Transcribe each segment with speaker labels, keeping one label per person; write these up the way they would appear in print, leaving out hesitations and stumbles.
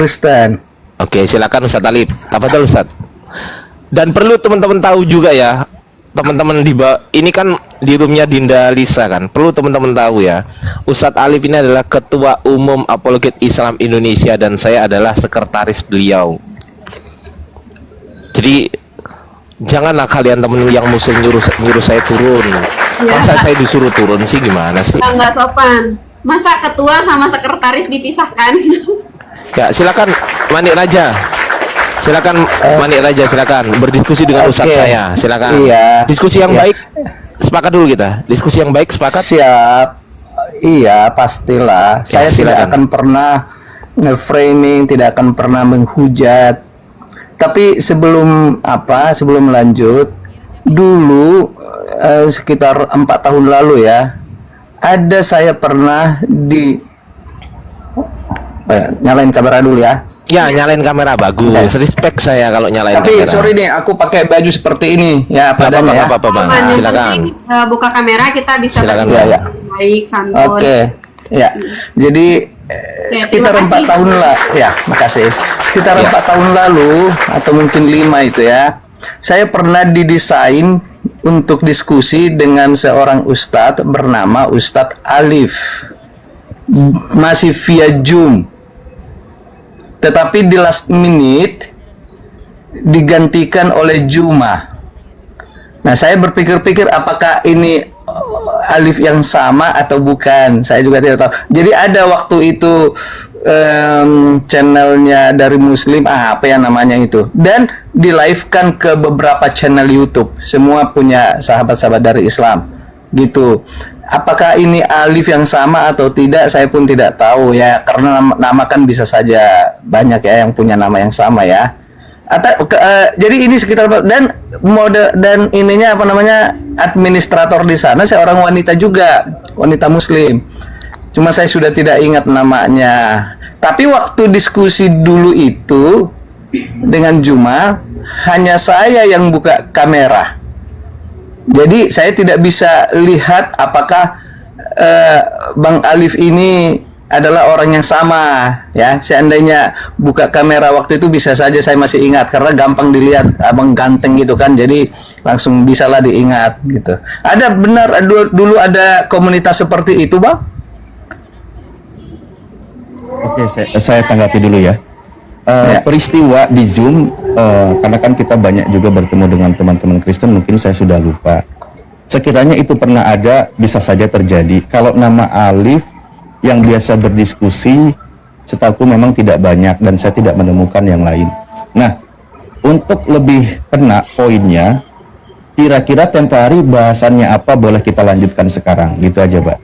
Speaker 1: Kristen.
Speaker 2: Oke, silakan Ustadz Alif. Tafadhol Ustadz. Dan perlu teman-teman tahu juga ya, teman-teman ini kan di roomnya Dinda Lisa kan. Perlu teman-teman tahu ya, Ustadz Alif ini adalah Ketua Umum Apologet Islam Indonesia dan saya adalah sekretaris beliau. Jadi janganlah kalian temen yang musuh nyuruh saya turun. Masa saya disuruh turun sih, gimana sih?
Speaker 3: Nggak sopan. Masa ketua sama sekretaris dipisahkan?
Speaker 2: Ya, silakan Manik Raja. Silakan Manik Raja, silakan berdiskusi dengan Ustadz saya. Silakan.
Speaker 1: Iya.
Speaker 2: Diskusi yang baik. Sepakat dulu kita. Diskusi yang baik, sepakat?
Speaker 1: Siap. Iya, pastilah.
Speaker 2: Ya,
Speaker 1: Saya tidak
Speaker 2: silakan.
Speaker 1: akan pernah nge-framing, tidak akan pernah menghujat. Tapi sebelum lanjut, dulu sekitar 4 tahun lalu ya, ada saya pernah nyalain kamera dulu ya.
Speaker 2: Ya, nyalain kamera bagus. Respect saya kalau nyalain
Speaker 1: Tapi
Speaker 2: kamera.
Speaker 1: sorry nih, aku pakai baju seperti ini ya, padanya ya.
Speaker 2: Apa Bang?
Speaker 3: Yang
Speaker 2: Silakan.
Speaker 3: penting, buka kamera kita bisa
Speaker 2: Silakan,
Speaker 3: berbicara
Speaker 1: ya.
Speaker 3: baik, santun.
Speaker 1: Oke, ya. Jadi
Speaker 3: Ya,
Speaker 1: sekitar
Speaker 3: terima
Speaker 1: 4
Speaker 3: kasih.
Speaker 1: tahun lah, ya, makasih. Sekitar
Speaker 2: Ya.
Speaker 1: 4 tahun lalu atau mungkin 5 itu ya, saya pernah didesain untuk diskusi dengan seorang ustadz bernama Ustadz Alif, masih via Zoom. Tetapi di last minute digantikan oleh Juma. Nah, saya berpikir-pikir apakah ini Alif yang sama atau bukan. Saya juga tidak tahu. Jadi ada waktu itu channelnya dari Muslim, apa ya namanya itu, dan di live kan ke beberapa channel YouTube. Semua punya sahabat-sahabat dari Islam, gitu. Apakah ini Alif yang sama atau tidak, saya pun tidak tahu ya, karena nama kan bisa saja banyak ya yang punya nama yang sama ya. Jadi ini sekitar, dan mode dan ininya administrator di sana seorang wanita juga, wanita Muslim. Cuma saya sudah tidak ingat namanya. Tapi waktu diskusi dulu itu dengan Juma, hanya saya yang buka kamera. Jadi saya tidak bisa lihat apakah Bang Alif ini adalah orang yang sama ya. Seandainya buka kamera waktu itu bisa saja saya masih ingat, karena gampang dilihat, abang ganteng gitu kan, jadi langsung bisalah diingat gitu. Ada benar dulu ada komunitas seperti itu, Bang?
Speaker 4: Oke, saya tanggapi dulu ya. Peristiwa di Zoom, karena kan kita banyak juga bertemu dengan teman-teman Kristen, mungkin saya sudah lupa. Sekiranya itu pernah ada, bisa saja terjadi. Kalau nama Alif yang biasa berdiskusi, setahuku memang tidak banyak dan saya tidak menemukan yang lain. Nah, untuk lebih kena poinnya, kira-kira tempo hari bahasannya apa, boleh kita lanjutkan sekarang, gitu aja, Pak.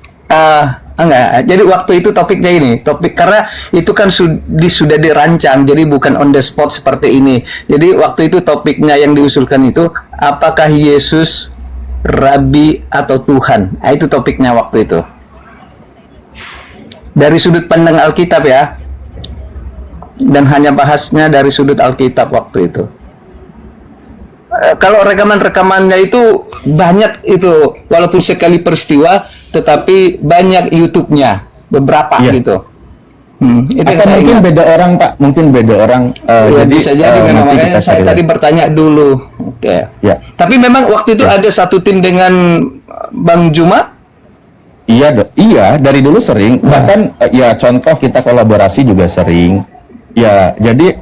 Speaker 1: Enggak, jadi waktu itu topiknya ini, karena itu kan sudah dirancang, jadi bukan on the spot seperti ini. Jadi waktu itu topiknya yang diusulkan itu, apakah Yesus Rabi atau Tuhan? Nah, itu topiknya waktu itu. Dari sudut pandang Alkitab ya, dan hanya bahasnya dari sudut Alkitab waktu itu. Kalau rekaman-rekamannya itu banyak itu, walaupun sekali peristiwa, tetapi banyak YouTube-nya, beberapa gitu. Itu yang
Speaker 4: Atau
Speaker 1: saya
Speaker 4: mungkin
Speaker 1: ingat.
Speaker 4: beda orang, Pak, mungkin beda orang.
Speaker 1: Ya,
Speaker 4: Jadi
Speaker 1: bisa jadi memang,
Speaker 4: nanti
Speaker 1: makanya
Speaker 4: kita
Speaker 1: saya
Speaker 4: cari
Speaker 1: tadi
Speaker 4: lagi.
Speaker 1: bertanya dulu. Oke.
Speaker 4: Ya.
Speaker 1: Tapi memang waktu itu ada satu tim dengan Bang Juma.
Speaker 4: Iya, dari dulu sering. Bahkan ya contoh kita kolaborasi juga sering. Ya, jadi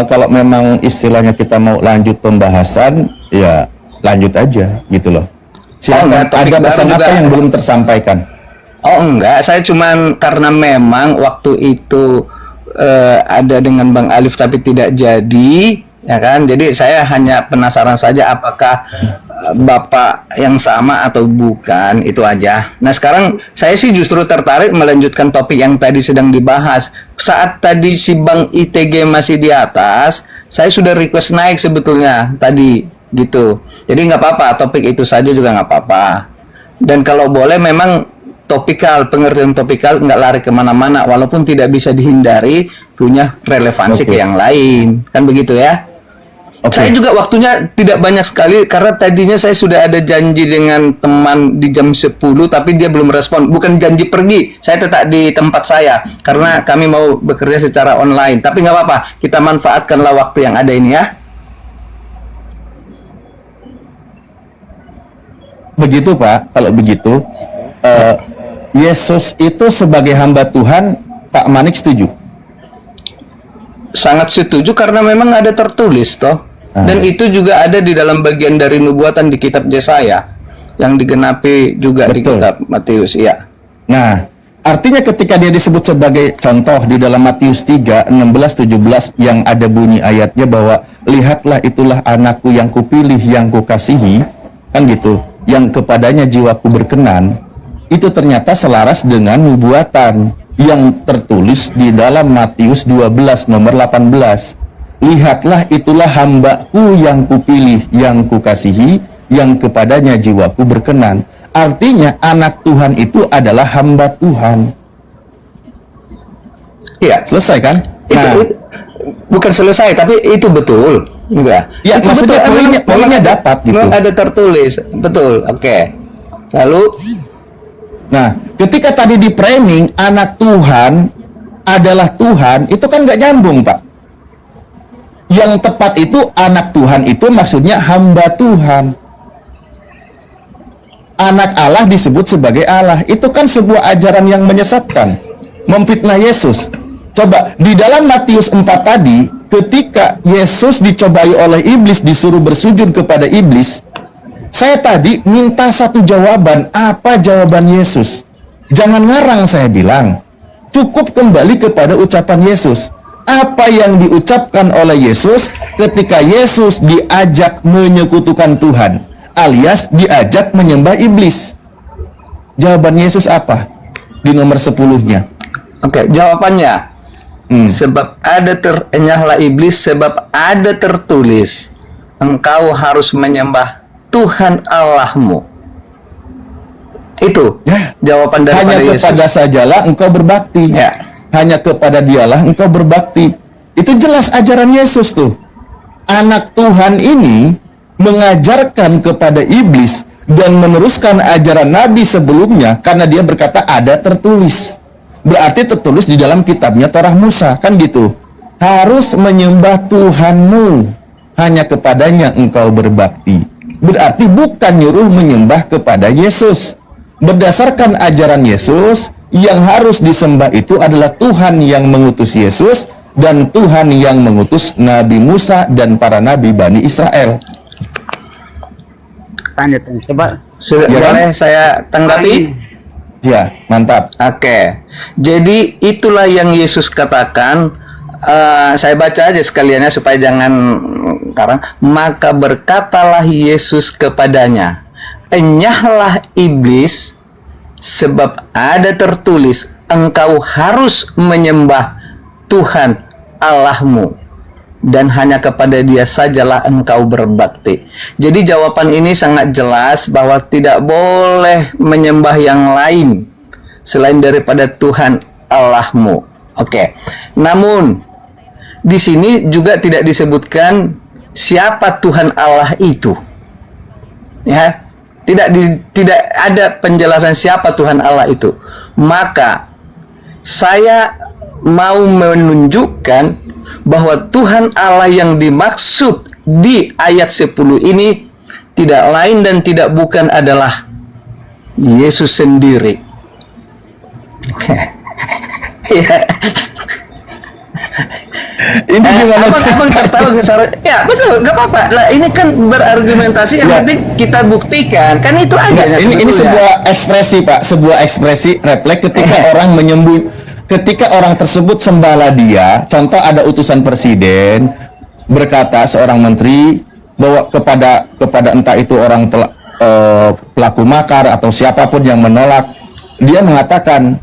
Speaker 4: kalau memang istilahnya kita mau lanjut pembahasan, ya lanjut aja gitu loh. Silakan.
Speaker 1: enggak, topik
Speaker 4: Ada
Speaker 1: baru
Speaker 4: pesan
Speaker 1: juga.
Speaker 4: apa yang belum tersampaikan?
Speaker 1: Oh enggak, saya cuman karena memang waktu itu ada dengan Bang Alif tapi tidak jadi, ya kan? Jadi saya hanya penasaran saja apakah Bapak yang sama atau bukan, itu aja. Nah sekarang saya sih justru tertarik melanjutkan topik yang tadi sedang dibahas. Saat tadi si Bang ITG masih di atas, saya sudah request naik sebetulnya tadi gitu. Jadi nggak apa-apa, topik itu saja juga nggak apa-apa. Dan kalau boleh memang topikal, pengertian topikal nggak lari kemana-mana, walaupun tidak bisa dihindari punya relevansi ke yang lain, kan begitu ya?
Speaker 4: Oke.
Speaker 1: Saya juga waktunya tidak banyak sekali karena tadinya saya sudah ada janji dengan teman di jam 10 tapi dia belum respon. Bukan janji pergi, saya tetap di tempat saya karena kami mau bekerja secara online. Tapi nggak apa-apa, kita manfaatkanlah waktu yang ada ini ya.
Speaker 4: Begitu Pak, kalau begitu Yesus itu sebagai hamba Tuhan, Pak Manik setuju?
Speaker 1: Sangat setuju karena memang ada tertulis toh. Dan itu juga ada di dalam bagian dari nubuatan di kitab Yesaya yang digenapi juga di
Speaker 4: Betul.
Speaker 1: kitab Matius, ya.
Speaker 4: Nah, artinya ketika dia disebut sebagai contoh di dalam Matius 3, 16, 17 yang ada bunyi ayatnya bahwa lihatlah itulah anakku yang kupilih, yang kukasihi, kan gitu, yang kepadanya jiwaku berkenan, itu ternyata selaras dengan nubuatan yang tertulis di dalam Matius 12 nomor 18. Lihatlah itulah hambaku yang kupilih, yang kukasihi, yang kepadanya jiwaku berkenan. Artinya anak Tuhan itu adalah hamba Tuhan.
Speaker 1: Iya.
Speaker 4: Selesai kan?
Speaker 1: Itu bukan selesai tapi itu betul. Enggak.
Speaker 4: Ya,
Speaker 1: Itu
Speaker 4: maksudnya
Speaker 1: betul,
Speaker 4: poinnya
Speaker 1: memang
Speaker 4: dapat gitu.
Speaker 1: memang ada tertulis. Betul. Oke. Lalu
Speaker 4: Nah, ketika tadi di framing anak Tuhan adalah Tuhan, itu kan nggak nyambung, Pak. Yang tepat itu anak Tuhan itu maksudnya hamba Tuhan. Anak Allah disebut sebagai Allah. Itu kan sebuah ajaran yang menyesatkan, memfitnah Yesus. Coba di dalam Matius 4 tadi, ketika Yesus dicobai oleh iblis, disuruh bersujud kepada iblis, saya tadi minta satu jawaban. Apa jawaban Yesus? Jangan ngarang, saya bilang. Cukup kembali kepada ucapan Yesus. Apa yang diucapkan oleh Yesus ketika Yesus diajak menyekutukan Tuhan, alias diajak menyembah iblis? Jawaban Yesus apa? Di nomor 10-nya.
Speaker 1: oke, jawabannya sebab enyahlah iblis sebab ada tertulis engkau harus menyembah Tuhan Allahmu. Itu
Speaker 4: Ya.
Speaker 1: jawaban daripada
Speaker 4: Hanya
Speaker 1: Yesus.
Speaker 4: kepada sajalah engkau berbakti.
Speaker 1: Ya.
Speaker 4: Hanya kepada dialah engkau berbakti. Itu jelas ajaran Yesus tuh. Anak Tuhan ini mengajarkan kepada iblis dan meneruskan ajaran Nabi sebelumnya karena dia berkata ada tertulis. Berarti tertulis di dalam kitabnya Torah Musa, kan gitu. Harus menyembah Tuhanmu, hanya kepadanya engkau berbakti. Berarti bukan nyuruh menyembah kepada Yesus. Berdasarkan ajaran Yesus, yang harus disembah itu adalah Tuhan yang mengutus Yesus dan Tuhan yang mengutus Nabi Musa dan para nabi Bani Israel.
Speaker 5: Tanya coba.
Speaker 1: Sudah
Speaker 4: Ya kan?
Speaker 1: boleh saya tanggapi?
Speaker 4: Ya, mantap.
Speaker 1: Oke. Jadi itulah yang Yesus katakan. Saya baca aja sekaliannya supaya jangan karang. Maka berkatalah Yesus kepadanya, enyahlah iblis, sebab ada tertulis engkau harus menyembah Tuhan Allahmu dan hanya kepada dia sajalah engkau berbakti. Jadi jawaban ini sangat jelas bahwa tidak boleh menyembah yang lain selain daripada Tuhan Allahmu. Oke. Namun di sini juga tidak disebutkan siapa Tuhan Allah itu. Ya. Tidak ada penjelasan siapa Tuhan Allah itu. Maka saya mau menunjukkan bahwa Tuhan Allah yang dimaksud di ayat 10 ini tidak lain dan tidak bukan adalah Yesus sendiri. Ya.
Speaker 4: Ini gimana
Speaker 1: Abang tahu ya betul, nggak apa-apa. Lah ini kan berargumentasi yang
Speaker 4: Ya.
Speaker 1: nanti kita buktikan. Kan itu aja.
Speaker 4: Enggak, ini sebuah ekspresi, Pak, sebuah ekspresi refleks ketika orang ketika orang tersebut sembahlah dia. Contoh ada utusan presiden berkata seorang menteri bahwa kepada entah itu orang pelaku makar atau siapapun yang menolak, dia mengatakan,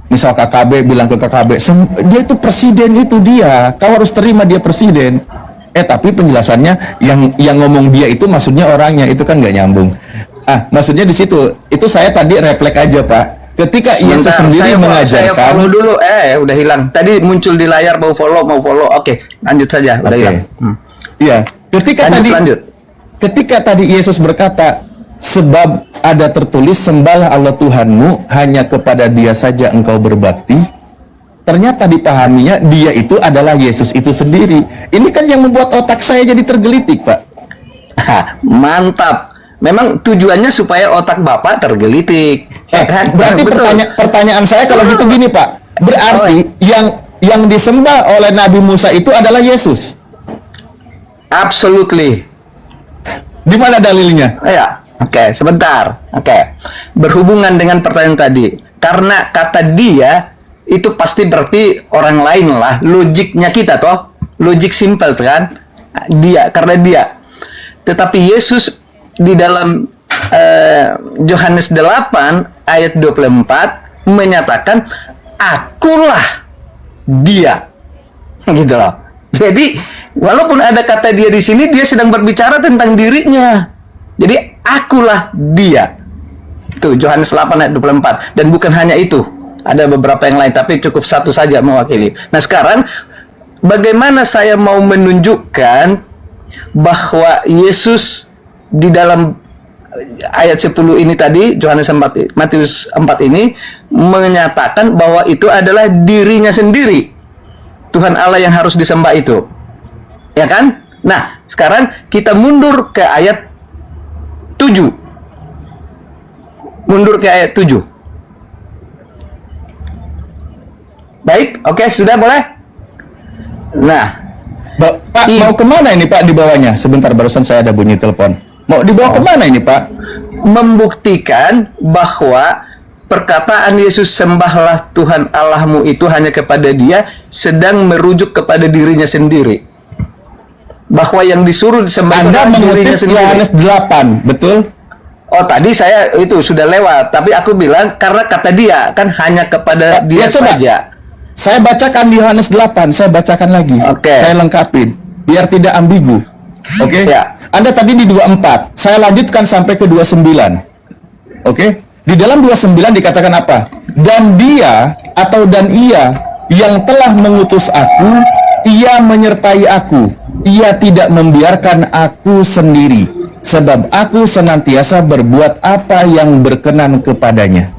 Speaker 4: misal KKB bilang ke KKB, dia itu presiden, itu dia, kau harus terima dia presiden. Tapi penjelasannya yang ngomong dia itu maksudnya orangnya, itu kan nggak nyambung. Maksudnya di situ, itu saya tadi refleks aja, Pak. Ketika Yesus sendiri mengajarkan.
Speaker 1: Saya follow dulu, udah hilang. Tadi muncul di layar mau follow. Oke, lanjut saja, udah hilang.
Speaker 4: Iya,
Speaker 1: Lanjut.
Speaker 4: Ketika tadi Yesus berkata, sebab ada tertulis, sembahlah Allah Tuhanmu, hanya kepada Dia saja engkau berbakti. Ternyata dipahaminya Dia itu adalah Yesus itu sendiri. Ini kan yang membuat otak saya jadi tergelitik, Pak.
Speaker 1: Mantap. Memang tujuannya supaya otak Bapak tergelitik.
Speaker 4: Berarti
Speaker 1: Betul.
Speaker 4: pertanyaan saya kalau gitu gini, Pak. Berarti yang disembah oleh Nabi Musa itu adalah Yesus.
Speaker 1: Absolutely.
Speaker 4: Di mana dalilnya?
Speaker 1: Ya, oke, sebentar. Oke. Berhubungan dengan pertanyaan tadi. Karena kata dia itu pasti berarti orang lain lah. Logiknya kita toh. Logik simple kan? Dia, karena dia. Tetapi Yesus di dalam Yohanes 8 ayat 24 menyatakan, akulah dia. Gitu loh. Jadi walaupun ada kata dia di sini, dia sedang berbicara tentang dirinya. Jadi akulah dia. Itu Yohanes 8 ayat 24. Dan bukan hanya itu, ada beberapa yang lain, tapi cukup satu saja mewakili. Nah sekarang, bagaimana saya mau menunjukkan bahwa Yesus di dalam ayat 10 ini tadi, Matius 4 ini menyatakan bahwa itu adalah dirinya sendiri, Tuhan Allah yang harus disembah itu, ya kan? Nah, sekarang kita mundur ke ayat 7. Mundur ke ayat 7. Baik, oke, sudah boleh? Nah,
Speaker 4: Pak, mau kemana ini Pak di bawahnya? Sebentar, barusan saya ada bunyi telepon. Mau dibawa kemana ini Pak?
Speaker 1: Membuktikan bahwa perkataan Yesus sembahlah Tuhan Allahmu itu hanya kepada Dia sedang merujuk kepada dirinya sendiri. Bahwa yang disuruh disembah
Speaker 4: Anda
Speaker 1: adalah dirinya
Speaker 4: mengutip
Speaker 1: sendiri.
Speaker 4: Yohanes 8, betul?
Speaker 1: Oh, tadi saya itu sudah lewat, tapi aku bilang karena kata dia kan hanya kepada dia
Speaker 4: coba.
Speaker 1: saja.
Speaker 4: Saya bacakan di Yohanes 8, saya bacakan lagi.
Speaker 1: Oke.
Speaker 4: Saya lengkapin biar tidak ambigu. Oke?
Speaker 1: Ya.
Speaker 4: Anda tadi di 24, saya lanjutkan sampai ke 29. Oke? Di dalam 29 dikatakan apa? Dan dia atau dan ia yang telah mengutus aku, ia menyertai aku. Ia tidak membiarkan aku sendiri, sebab aku senantiasa berbuat apa yang berkenan kepadanya.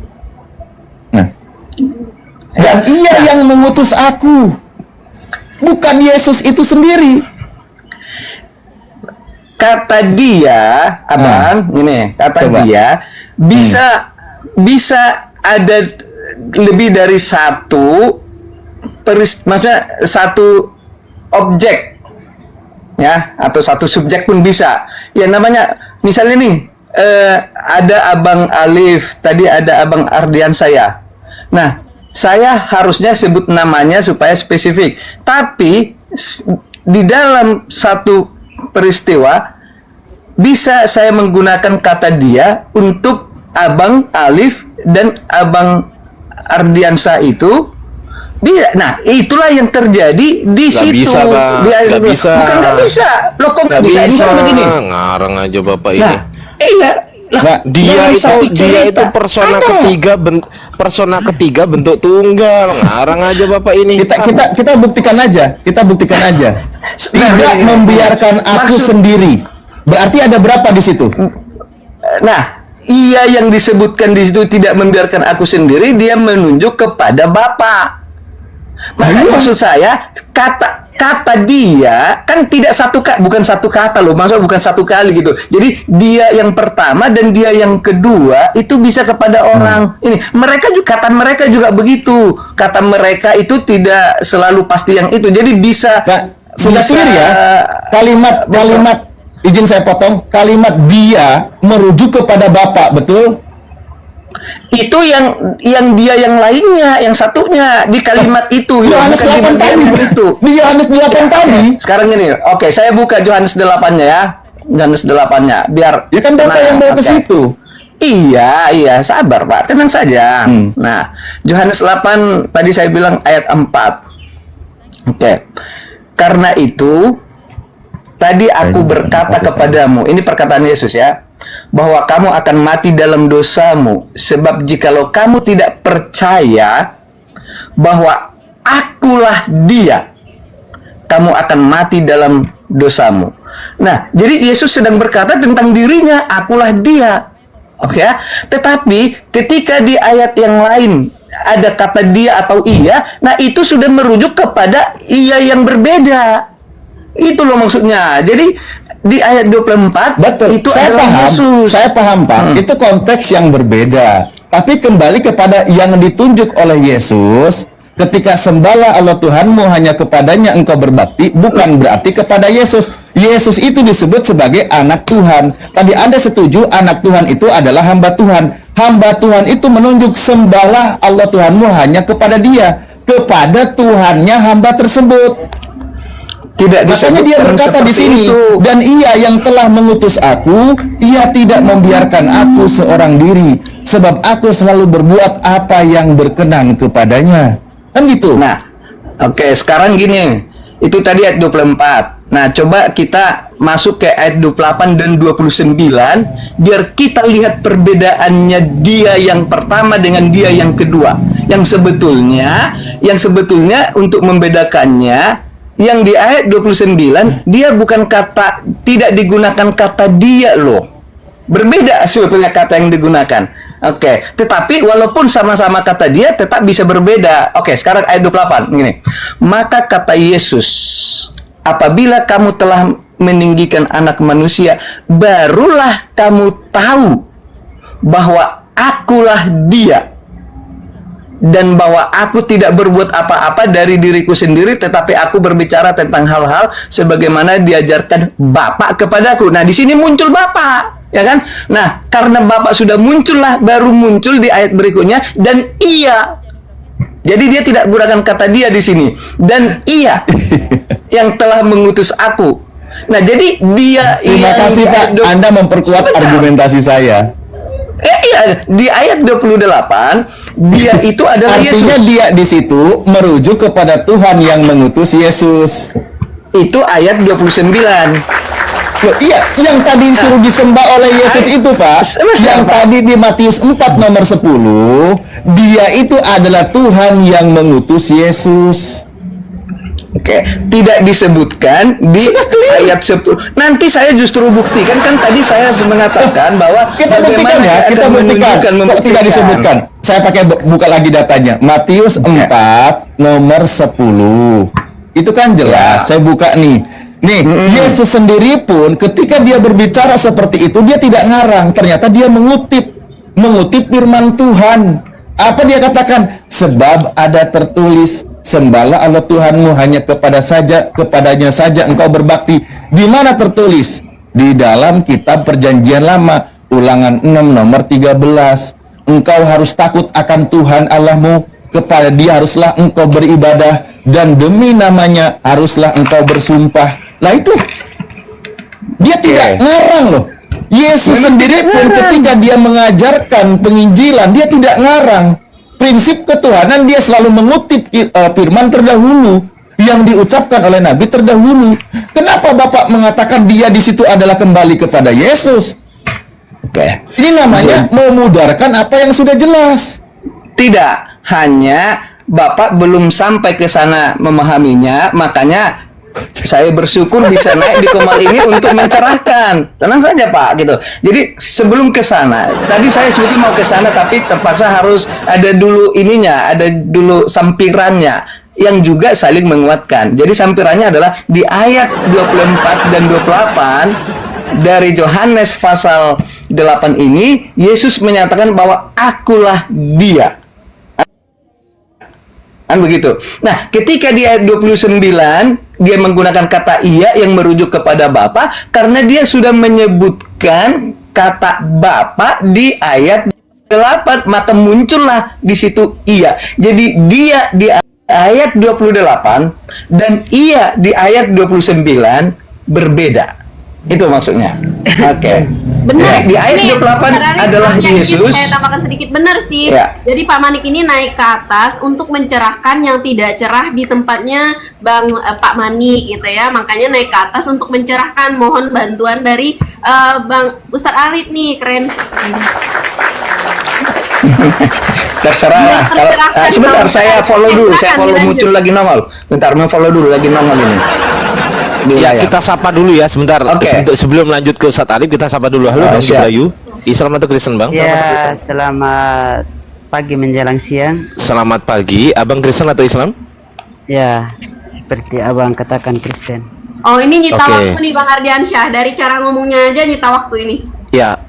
Speaker 4: Nah, dan ia yang mengutus aku, bukan Yesus itu sendiri.
Speaker 1: Kata dia, abang, ini kata
Speaker 4: Coba.
Speaker 1: dia bisa ada lebih dari satu maksudnya satu objek, ya, atau satu subjek pun bisa. Ya namanya, misalnya nih, ada abang Alif, tadi ada abang Ardian saya. Nah, saya harusnya sebut namanya supaya spesifik. Tapi di dalam satu peristiwa bisa saya menggunakan kata dia untuk abang Alif dan abang Ardiansa itu. Nah, itulah yang terjadi di
Speaker 2: Nggak
Speaker 1: situ.
Speaker 2: bisa, Pak.
Speaker 1: Di ayat
Speaker 2: Nggak
Speaker 1: 11.
Speaker 2: bisa.
Speaker 1: Bukan nggak bisa. Loh, kok nggak bisa? Misalnya begini.
Speaker 2: Ngarang aja Bapak ini.
Speaker 1: Nah, iya. Lah,
Speaker 4: Nah,
Speaker 2: Dia
Speaker 1: dalam
Speaker 2: itu
Speaker 1: satu cerita,
Speaker 2: persona
Speaker 1: ada.
Speaker 2: ketiga bentuk tunggal. Ngarang aja Bapak ini.
Speaker 4: Kita buktikan aja. Kita buktikan aja. Tidak
Speaker 1: Nah,
Speaker 4: membiarkan aku
Speaker 1: maksud-
Speaker 4: sendiri. Berarti ada berapa di situ?
Speaker 1: Nah, ia yang disebutkan di situ tidak membiarkan aku sendiri, dia menunjuk kepada Bapa. Maka
Speaker 4: Iya.
Speaker 1: maksud saya kata dia kan tidak bukan satu kata loh, maksudnya bukan satu kali gitu. Jadi dia yang pertama dan dia yang kedua itu bisa kepada orang ini. Kata mereka juga begitu. Kata mereka itu tidak selalu pasti yang itu. Jadi bisa
Speaker 4: Nah, sudah clear ya? Kalimat izin saya potong. Kalimat dia merujuk kepada Bapa, betul?
Speaker 1: Itu yang dia yang lainnya, yang satunya di kalimat itu.
Speaker 4: Yohanes
Speaker 1: bukan di
Speaker 4: 8
Speaker 1: bagian
Speaker 4: tadi.
Speaker 1: yang itu.
Speaker 4: Di Yohanes 8 tadi.
Speaker 1: Sekarang gini, oke, saya buka Yohanes 8-nya ya. Yohanes 8-nya, biar
Speaker 4: Ya kan Bapak
Speaker 1: tenang,
Speaker 4: yang bawa ke
Speaker 1: oke.
Speaker 4: situ.
Speaker 1: Iya, sabar Pak, tenang saja. Nah, Yohanes 8 tadi saya bilang ayat 4. Oke. Karena itu tadi aku berkata kepadamu, ini perkataan Yesus ya, bahwa kamu akan mati dalam dosamu, sebab jikalau kamu tidak percaya bahwa akulah dia, kamu akan mati dalam dosamu. Nah, jadi Yesus sedang berkata tentang dirinya, akulah dia. Oke ya. Tetapi ketika di ayat yang lain ada kata dia atau ia, nah itu sudah merujuk kepada ia yang berbeda. Itu loh maksudnya. Jadi di ayat 24
Speaker 4: Betul.
Speaker 1: itu
Speaker 4: Saya
Speaker 1: adalah
Speaker 4: paham.
Speaker 1: Yesus.
Speaker 4: Saya paham, Pak. Itu konteks yang berbeda. Tapi kembali kepada yang ditunjuk oleh Yesus, ketika sembahlah Allah Tuhanmu hanya kepadanya engkau berbakti, bukan berarti kepada Yesus. Yesus itu disebut sebagai anak Tuhan. Tadi Anda setuju anak Tuhan itu adalah hamba Tuhan. Hamba Tuhan itu menunjuk sembahlah Allah Tuhanmu hanya kepada dia, kepada Tuhannya hamba tersebut.
Speaker 1: Tidak
Speaker 4: Makanya dia
Speaker 1: disebutkan
Speaker 4: berkata di
Speaker 1: seperti
Speaker 4: sini,
Speaker 1: itu.
Speaker 4: dan ia yang telah mengutus aku, ia tidak membiarkan aku seorang diri, sebab aku selalu berbuat apa yang berkenan kepadanya. Kan gitu.
Speaker 1: Nah, oke, sekarang gini. Itu tadi ayat 24. Nah, coba kita masuk ke ayat 28 dan 29 biar kita lihat perbedaannya dia yang pertama dengan dia yang kedua. Yang sebetulnya untuk membedakannya, yang di ayat 29 dia bukan kata, tidak digunakan kata dia loh. Berbeda sebetulnya kata yang digunakan. Oke, tetapi walaupun sama-sama kata dia tetap bisa berbeda. Oke, sekarang ayat 28 gini. Maka kata Yesus, apabila kamu telah meninggikan anak manusia, barulah kamu tahu bahwa akulah dia, dan bahwa aku tidak berbuat apa-apa dari diriku sendiri, tetapi aku berbicara tentang hal-hal sebagaimana diajarkan Bapa kepadaku. Nah, di sini muncul Bapa, ya kan? Nah, karena Bapa sudah muncullah, baru muncul di ayat berikutnya dan ia. Jadi dia tidak gunakan kata dia di sini. Dan ia yang telah mengutus aku. Nah, jadi dia.
Speaker 4: Terima kasih Pak, Anda memperkuat argumentasi saya.
Speaker 1: Iya, di ayat 28 dia itu adalah Yesus.
Speaker 4: Artinya dia di situ merujuk kepada Tuhan yang mengutus Yesus.
Speaker 1: Itu ayat 29.
Speaker 4: Loh, iya, yang tadi suruh disembah oleh Yesus itu, Pak. Yang tadi di Matius 4 nomor 10, dia itu adalah Tuhan yang mengutus Yesus.
Speaker 1: Oke, tidak disebutkan di ayat 10. Nanti saya justru buktikan, kan tadi saya mengatakan bahwa
Speaker 4: Kita buktikan ya, kita buktikan. Kok tidak disebutkan? Saya pakai buka lagi datanya. Matius 4 nomor 10. Itu kan jelas. Saya buka nih. Nih, Yesus sendiri pun ketika dia berbicara seperti itu, dia tidak ngarang. Ternyata dia mengutip firman Tuhan. Apa dia katakan? Sebab ada tertulis, sembahlah Allah Tuhanmu hanya kepadanya saja engkau berbakti. Di mana tertulis? Di dalam kitab Perjanjian Lama, Ulangan 6 nomor 13. Engkau harus takut akan Tuhan Allahmu, kepada dia haruslah engkau beribadah, dan demi namanya haruslah engkau bersumpah. Lah itu, dia tidak ngarang loh. Yesus sendiri pun ketika dia mengajarkan penginjilan, dia tidak ngarang. Prinsip ketuhanan dia selalu mengutip firman terdahulu yang diucapkan oleh Nabi terdahulu. Kenapa Bapak mengatakan dia di situ adalah kembali kepada Yesus?
Speaker 1: Oke.
Speaker 4: Ini namanya memudarkan apa yang sudah jelas.
Speaker 1: Tidak, hanya Bapak belum sampai ke sana memahaminya, makanya saya bersyukur bisa naik di Komal ini untuk mencerahkan. Tenang saja Pak, gitu. Jadi sebelum ke sana, tadi saya sebetulnya mau ke sana tapi terpaksa harus ada dulu ininya, ada dulu sampirannya yang juga saling menguatkan. Jadi sampirannya adalah di ayat 24 dan 28 dari Yohanes pasal 8 ini, Yesus menyatakan bahwa akulah dia. Kan begitu. Nah, ketika di ayat 29 dia menggunakan kata ia yang merujuk kepada Bapa karena dia sudah menyebutkan kata Bapa di ayat 8, maka muncullah di situ ia. Jadi dia di ayat 28 dan ia di ayat 29 berbeda. Itu maksudnya. Oke.
Speaker 3: Benar.
Speaker 1: Di ayat 28 adalah Yesus.
Speaker 3: Saya tambahkan sedikit, benar sih.
Speaker 1: Ya.
Speaker 3: Jadi Pak Manik ini naik ke atas untuk mencerahkan yang tidak cerah di tempatnya Pak Manik gitu ya. Makanya naik ke atas untuk mencerahkan. Mohon bantuan dari Bang Ustadz Arif nih, keren.
Speaker 1: Terserah lah. Kalau sebentar saya follow dulu, saya follow muncul lagi nongol. Bentar, mau follow dulu lagi nongol ini.
Speaker 2: Ya,
Speaker 1: wilayah.
Speaker 2: kita sapa dulu ya sebentar.
Speaker 1: Oke.
Speaker 2: Sebelum lanjut ke Ustadz Alif, kita sapa dulu. Halo Bang
Speaker 1: siap.
Speaker 2: Ibrayu. Islam atau Kristen, Bang?
Speaker 5: Ya, selamat pagi menjelang siang.
Speaker 2: Selamat pagi. Abang Kristen atau Islam?
Speaker 5: Ya, seperti abang katakan Kristen.
Speaker 3: Oh, ini nyita
Speaker 2: Oke.
Speaker 3: waktu nih Bang Ardiansyah. Dari cara ngomongnya aja nyita waktu ini.
Speaker 2: Ya,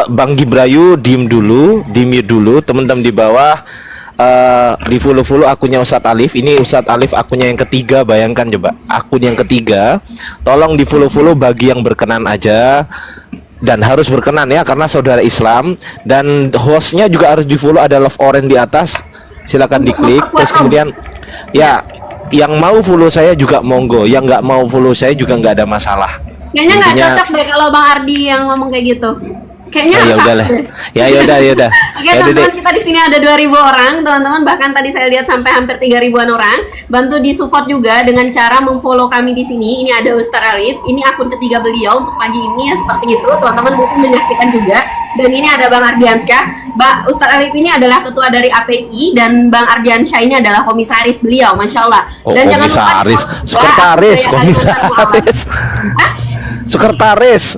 Speaker 2: Bang Gibrayu diem mute dulu. Teman-teman di bawah di follow akunnya Ustadz Alif. Ini Ustadz Alif akunnya yang ketiga, bayangkan coba. Akun yang ketiga. Tolong di follow bagi yang berkenan aja. Dan harus berkenan ya, karena saudara Islam. Dan hostnya juga harus di follow, ada love orange di atas. Silakan diklik. Terus kemudian ya, yang mau follow saya juga monggo. Yang nggak mau follow saya juga nggak ada masalah.
Speaker 3: Kayaknya nggak
Speaker 2: Intinya-
Speaker 3: cocok deh kalau Bang Ardi yang ngomong kayak gitu. Kayaknya
Speaker 2: Oh, ya
Speaker 3: sakit
Speaker 2: udah lah.
Speaker 3: deh.
Speaker 2: Ya udah.
Speaker 3: Oke,
Speaker 2: Ya udah deh.
Speaker 3: teman-teman, kita di sini ada 2.000 orang, teman-teman. Bahkan tadi saya lihat sampai hampir 3.000-an orang. Bantu di support juga dengan cara memfollow kami di sini. Ini ada Ustadz Alif. Ini akun ketiga beliau untuk pagi ini ya, seperti itu. Teman-teman mungkin menyaksikan juga. Dan ini ada Bang Ardiansyah. Ustadz Alif ini adalah ketua dari API dan Bang Ardiansyah ini adalah komisaris beliau, masya Allah.
Speaker 2: Oh,
Speaker 3: Dan
Speaker 2: komisaris, sekretaris.
Speaker 3: Sekretaris.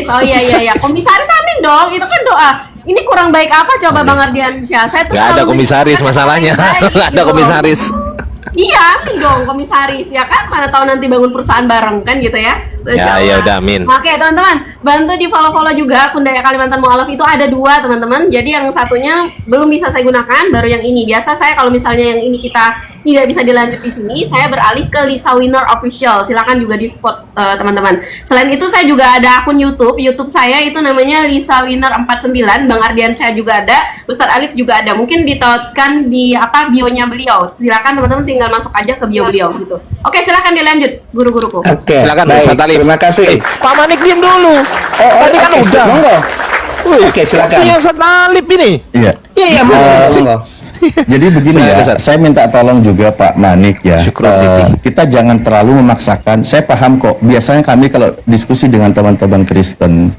Speaker 3: Oh iya. Komisaris amin dong. Itu kan doa. Ini kurang baik apa coba Bang Ardiansyah? Saya tuh
Speaker 2: Nggak ada
Speaker 3: selalu
Speaker 2: komisaris
Speaker 3: menyukai
Speaker 2: masalahnya.
Speaker 3: orang baik,
Speaker 2: Nggak ada
Speaker 3: gitu.
Speaker 2: komisaris.
Speaker 3: Iya, amin dong komisaris ya kan. Mana tahu nanti bangun perusahaan bareng kan gitu ya.
Speaker 2: Ya udah, amin.
Speaker 3: Oke teman-teman, bantu di follow juga akun Daya Kalimantan Mu'alaf itu ada 2 teman-teman. Jadi yang satunya belum bisa saya gunakan, baru yang ini. Biasa saya kalau misalnya yang ini kita tidak bisa dilanjut di sini, saya beralih ke Lisa Winner Official. Silakan juga di support teman-teman. Selain itu saya juga ada akun YouTube. YouTube saya itu namanya Lisa Winner 49. Bang Ardiansyah juga ada, Ustadz Alif juga ada. Mungkin ditautkan di bionya beliau. Silakan teman-teman tinggal masuk aja ke bio beliau gitu. Oke, silakan dilanjut guru-guruku.
Speaker 1: Oke.
Speaker 2: Silakan
Speaker 1: baik.
Speaker 2: Ustadz Alif.
Speaker 1: Terima kasih.
Speaker 2: Pak Manik diem dulu. Tadi kan
Speaker 1: oke,
Speaker 2: udah.
Speaker 1: monggo.
Speaker 2: Wih,
Speaker 1: Oke, silakan.
Speaker 2: Punya Ustadz Alif ini.
Speaker 4: Iya.
Speaker 2: Iya,
Speaker 1: Monggo.
Speaker 4: Jadi begini
Speaker 2: Silakan,
Speaker 4: ya,
Speaker 2: Ustaz.
Speaker 4: saya minta tolong juga Pak Manik ya.
Speaker 2: Syukron, Titi.
Speaker 4: Kita jangan terlalu memaksakan. Saya paham kok. Biasanya kami kalau diskusi dengan teman-teman Kristen,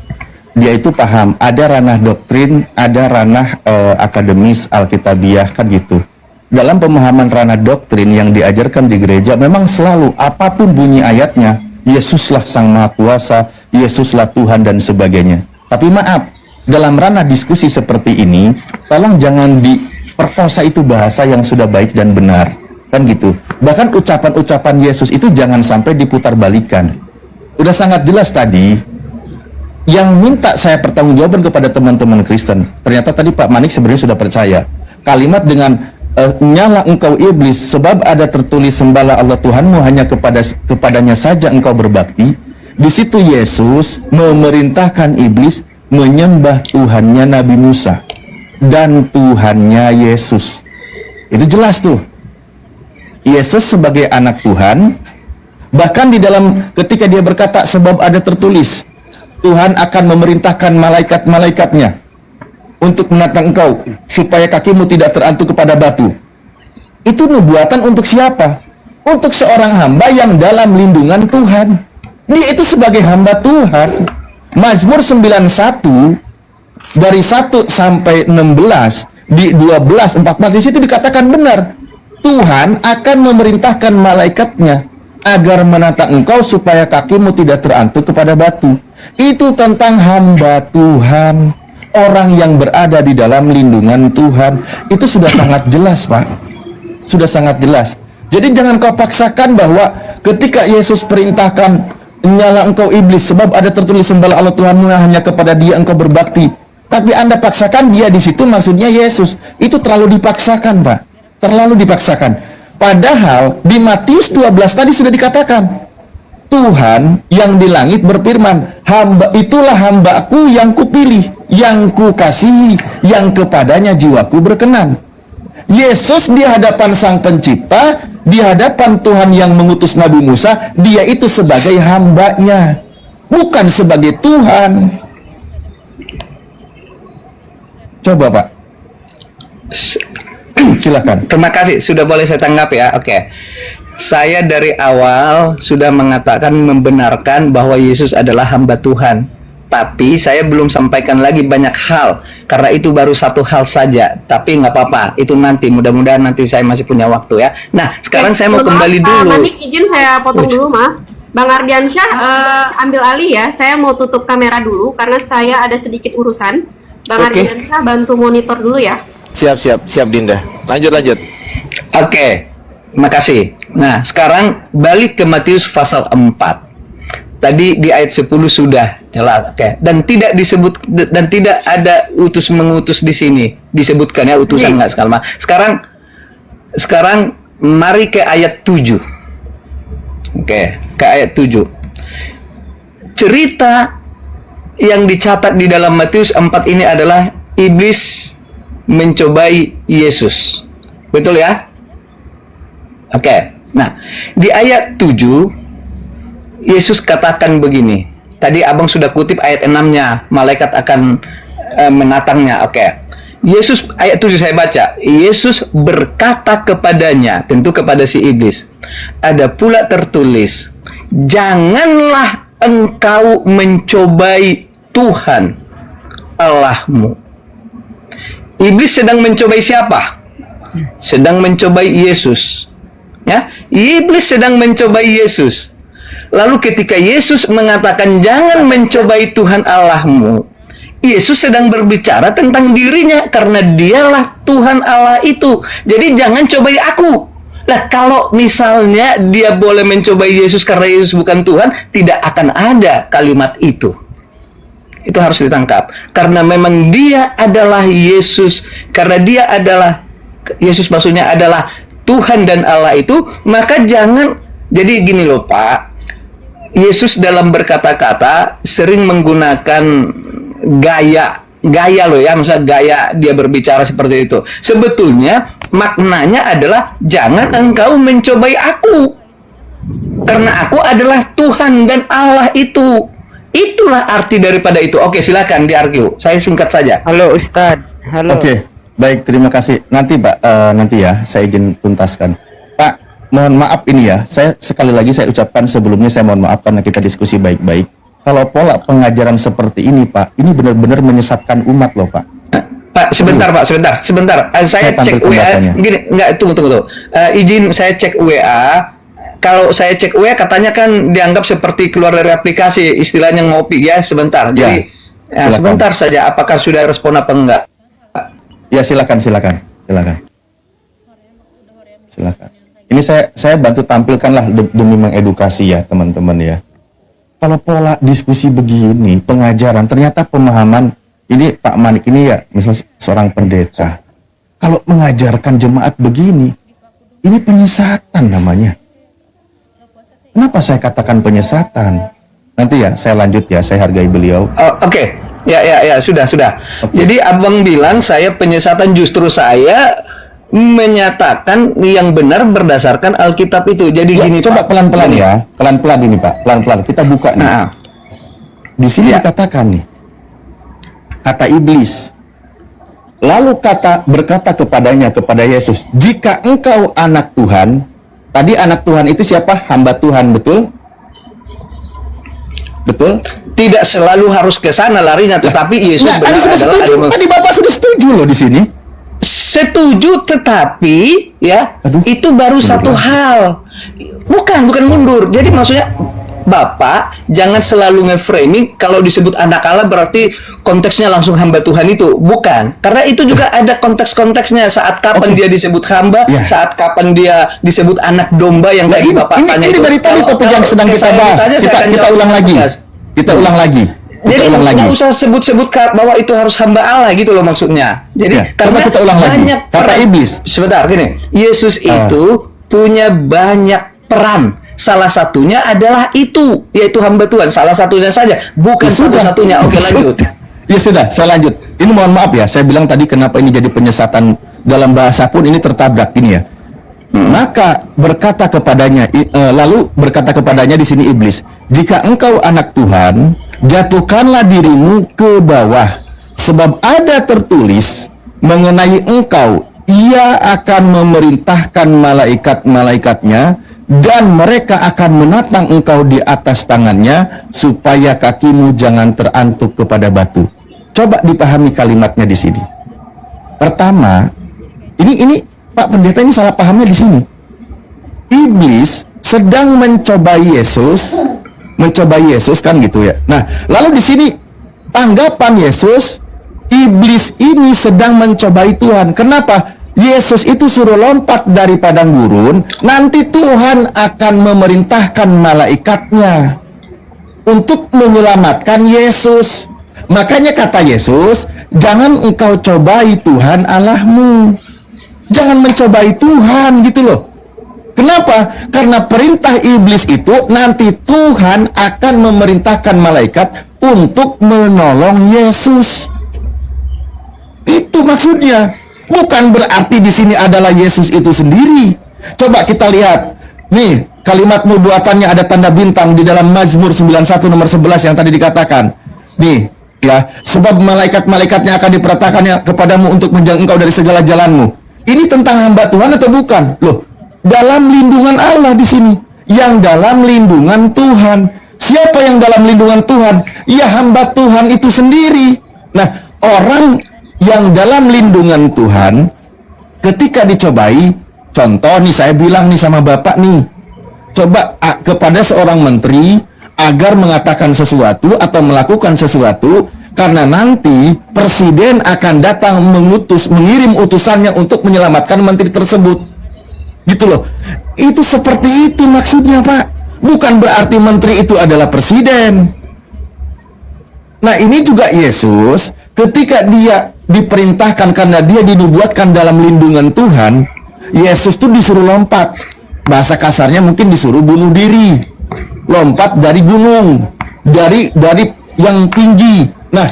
Speaker 4: dia itu paham. Ada ranah doktrin, ada ranah akademis, alkitabiah kan gitu. Dalam pemahaman ranah doktrin yang diajarkan di gereja, memang selalu apapun bunyi ayatnya, Yesuslah Sang Maha Kuasa, Yesuslah Tuhan dan sebagainya. Tapi maaf, dalam ranah diskusi seperti ini, tolong jangan diperkosa itu bahasa yang sudah baik dan benar. Kan gitu. Bahkan ucapan-ucapan Yesus itu jangan sampai diputar-balikan. Udah sangat jelas tadi, yang minta saya pertanggungjawaban kepada teman-teman Kristen. Ternyata tadi Pak Manik sebenarnya sudah percaya. Kalimat dengan nyala engkau iblis, sebab ada tertulis sembahlah Allah Tuhanmu, hanya kepadanya saja engkau berbakti. Di situ Yesus memerintahkan iblis menyembah Tuhannya Nabi Musa dan Tuhannya Yesus. Itu jelas tuh. Yesus sebagai anak Tuhan, bahkan di dalam ketika dia berkata sebab ada tertulis Tuhan akan memerintahkan malaikat-malaikatnya untuk menatang engkau supaya kakimu tidak terantuk kepada batu. Itu nubuatan untuk siapa? Untuk seorang hamba yang dalam lindungan Tuhan. Dia itu sebagai hamba Tuhan. Mazmur 91 dari 1 sampai 16 di 12 14 di situ dikatakan benar. Tuhan akan memerintahkan malaikatnya agar menatang engkau supaya kakimu tidak terantuk kepada batu. Itu tentang hamba Tuhan. Orang yang berada di dalam lindungan Tuhan. Itu sudah sangat jelas, Pak. Sudah sangat jelas. Jadi jangan kau paksakan bahwa ketika Yesus perintahkan nyala engkau iblis, sebab ada tertulis sembahlah Allah Tuhanmu, hanya kepada Dia engkau berbakti. Tapi Anda paksakan Dia di situ maksudnya Yesus. Itu terlalu dipaksakan, Pak. Terlalu dipaksakan. Padahal di Matius 12 tadi sudah dikatakan, Tuhan yang di langit berfirman, itulah hambaku yang kupilih, yang kukasihi, yang kepadanya jiwaku berkenan. Yesus di hadapan Sang Pencipta, di hadapan Tuhan yang mengutus Nabi Musa, dia itu sebagai hambanya, bukan sebagai Tuhan. Coba Pak, silakan.
Speaker 1: Terima kasih, sudah boleh saya tanggapi ya. Oke. Saya dari awal sudah mengatakan membenarkan bahwa Yesus adalah hamba Tuhan. tapi saya belum sampaikan lagi banyak hal karena itu baru satu hal saja. Tapi nggak apa-apa, itu nanti mudah-mudahan nanti saya masih punya waktu ya. Nah, sekarang saya mau kembali
Speaker 3: Pak
Speaker 1: dulu.
Speaker 3: Manik, izin saya potong dulu, maaf. Bang Ardiansyah, ambil alih ya. Saya mau tutup kamera dulu karena saya ada sedikit urusan. Bang
Speaker 2: Oke.
Speaker 3: Ardiansyah bantu monitor dulu ya.
Speaker 2: Siap Dinda. Lanjut.
Speaker 1: Oke, makasih. Nah, sekarang balik ke Matius pasal 4. Tadi di ayat 10 sudah jelas, oke. Dan tidak disebut dan tidak ada utus mengutus di sini disebutkan ya utusan nggak sekali. Sekarang mari ke ayat 7. Oke, ke ayat 7. Cerita yang dicatat di dalam Matius 4 ini adalah iblis mencobai Yesus. Betul ya? Oke. Nah, di ayat 7 Yesus katakan begini. Tadi abang sudah kutip ayat 6-nya. Malaikat akan menatangnya. Oke. Yesus, ayat 7 saya baca. Yesus berkata kepadanya, tentu kepada si iblis. Ada pula tertulis, janganlah engkau mencobai Tuhan Allahmu. Iblis sedang mencobai siapa? Sedang mencobai Yesus. Ya, iblis sedang mencobai Yesus. Lalu ketika Yesus mengatakan jangan mencobai Tuhan Allahmu, Yesus sedang berbicara tentang dirinya karena dialah Tuhan Allah itu. Jadi jangan cobai aku. Nah, kalau misalnya dia boleh mencobai Yesus karena Yesus bukan Tuhan, tidak akan ada kalimat itu. Itu harus ditangkap. Karena memang dia adalah Yesus. Karena dia adalah Yesus, maksudnya adalah Tuhan dan Allah itu, maka jangan. Jadi gini loh Pak, Yesus dalam berkata-kata sering menggunakan gaya loh ya, maksudnya gaya dia berbicara seperti itu. Sebetulnya maknanya adalah jangan engkau mencobai aku, karena aku adalah Tuhan dan Allah itu. Itulah arti daripada itu. Oke, silakan diargue. Saya singkat saja.
Speaker 5: Halo Ustadz. Halo.
Speaker 4: Oke, baik, terima kasih. Nanti Pak, nanti ya saya izin tuntaskan. Pak, mohon maaf ini ya, saya sekali lagi saya ucapkan sebelumnya saya mohon maaf karena kita diskusi baik-baik. Kalau pola pengajaran seperti ini Pak, ini benar-benar menyesatkan umat loh Pak.
Speaker 1: Pak, sebentar Pak, sebentar. Saya cek
Speaker 4: tampilkan
Speaker 1: WA.
Speaker 4: datanya.
Speaker 1: Gini, enggak, tunggu. Izin saya cek WA. Kalau saya cek WA katanya kan dianggap seperti keluar dari aplikasi, istilahnya ngopi ya, sebentar. Jadi
Speaker 4: silakan.
Speaker 1: sebentar saja, apakah sudah respon apa enggak?
Speaker 4: Ya silakan. Ini saya bantu tampilkanlah demi mengedukasi ya teman-teman ya. Kalau pola diskusi begini, pengajaran, ternyata pemahaman ini Pak Manik ini ya, misalnya seorang pendeta. Kalau mengajarkan jemaat begini, ini penyesatan namanya. Kenapa saya katakan penyesatan? Nanti ya, saya lanjut ya, saya hargai beliau.
Speaker 1: Oke. Ya, sudah.
Speaker 4: Oke.
Speaker 1: Jadi abang bilang saya penyesatan, justru saya menyatakan yang benar berdasarkan Alkitab itu. Jadi
Speaker 4: Ya,
Speaker 1: gini
Speaker 4: coba
Speaker 1: Pak.
Speaker 4: pelan-pelan ya, pelan-pelan ini Pak, pelan-pelan. Kita buka nih.
Speaker 1: Nah,
Speaker 4: Di sini
Speaker 1: Ya.
Speaker 4: dikatakan nih, kata iblis. Lalu berkata kepadanya, kepada Yesus, jika engkau anak Tuhan, tadi anak Tuhan itu siapa? Hamba Tuhan, betul? Betul?
Speaker 1: tidak selalu harus ke sana larinya, tetapi Yesus
Speaker 4: Nah,
Speaker 1: benar
Speaker 4: tadi sudah
Speaker 1: adalah
Speaker 4: setuju. Tadi Bapak sudah setuju loh di sini.
Speaker 1: setuju, tetapi ya
Speaker 4: Aduh,
Speaker 1: itu baru
Speaker 4: mundur
Speaker 1: satu
Speaker 4: lagi.
Speaker 1: hal. Bukan mundur. Jadi maksudnya Bapak jangan selalu nge-framing kalau disebut anak Allah berarti konteksnya langsung hamba Tuhan itu. Bukan. Karena itu juga ada konteks-konteksnya, saat kapan
Speaker 4: Oke.
Speaker 1: dia disebut hamba,
Speaker 4: Ya.
Speaker 1: saat kapan dia disebut anak domba yang
Speaker 4: Nah,
Speaker 1: tadi Bapak tanya
Speaker 4: ini
Speaker 1: itu.
Speaker 4: dari tadi topik yang sedang kita
Speaker 1: saya
Speaker 4: bahas.
Speaker 1: ditanya, saya akan
Speaker 4: Kita
Speaker 1: jawab
Speaker 4: ulang
Speaker 1: dengan
Speaker 4: lagi.
Speaker 1: tegas.
Speaker 4: Kita ulang lagi.
Speaker 1: Jadi
Speaker 4: Kita ulang lagi.
Speaker 1: nggak usah sebut-sebut bahwa itu harus hamba Allah gitu loh maksudnya. Jadi
Speaker 4: Ya, coba kita ulang lagi.
Speaker 1: banyak
Speaker 4: Kata
Speaker 1: peran.
Speaker 4: iblis.
Speaker 1: Sebentar gini, Yesus itu punya banyak peran. Salah satunya adalah itu, yaitu hamba Tuhan. Salah satunya saja, bukan
Speaker 4: Ya sudah.
Speaker 1: satu-satunya. Oke,
Speaker 4: Ya
Speaker 1: lanjut.
Speaker 4: sudah. Ya sudah, saya lanjut. Ini mohon maaf ya, saya bilang tadi kenapa ini jadi penyesatan dalam bahasa pun ini tertabrak ini ya. Maka berkata kepadanya, lalu berkata kepadanya di sini iblis, jika engkau anak Tuhan, jatuhkanlah dirimu ke bawah, sebab ada tertulis mengenai engkau, ia akan memerintahkan malaikat-malaikatnya dan mereka akan menatang engkau di atas tangannya supaya kakimu jangan terantuk kepada batu. Coba dipahami kalimatnya di sini. Pertama, ini Pak Pendeta ini salah pahamnya di sini. Iblis sedang mencobai Yesus kan gitu ya. Nah, lalu di sini tanggapan Yesus, iblis ini sedang mencobai Tuhan. Kenapa? Yesus itu suruh lompat dari padang gurun, nanti Tuhan akan memerintahkan malaikatnya untuk menyelamatkan Yesus. Makanya kata Yesus, jangan engkau cobai Tuhan Allahmu. Jangan mencobai Tuhan gitu loh. Kenapa? Karena perintah iblis itu nanti Tuhan akan memerintahkan malaikat untuk menolong Yesus. Itu maksudnya. Bukan berarti di sini adalah Yesus itu sendiri. Coba kita lihat. Nih, kalimat nubuatannya ada tanda bintang di dalam Mazmur 91 nomor 11 yang tadi dikatakan. Nih, ya, sebab malaikat-malaikatnya akan diperintahkannya kepadamu untuk menjaga engkau dari segala jalanmu. Ini tentang hamba Tuhan atau bukan? Loh, dalam lindungan Allah di sini. Yang dalam lindungan Tuhan. Siapa yang dalam lindungan Tuhan? Ya, hamba Tuhan itu sendiri. Nah, orang yang dalam lindungan Tuhan ketika dicobai, contoh nih saya bilang nih sama Bapak nih, coba kepada seorang menteri agar mengatakan sesuatu atau melakukan sesuatu, karena nanti presiden akan datang mengirim utusannya untuk menyelamatkan menteri tersebut. Gitu loh. Itu seperti itu maksudnya, Pak. Bukan berarti menteri itu adalah presiden. Nah, ini juga Yesus ketika dia diperintahkan karena dia dinubuatkan dalam lindungan Tuhan, Yesus tuh disuruh lompat. Bahasa kasarnya mungkin disuruh bunuh diri. Lompat dari gunung, dari yang tinggi. Nah,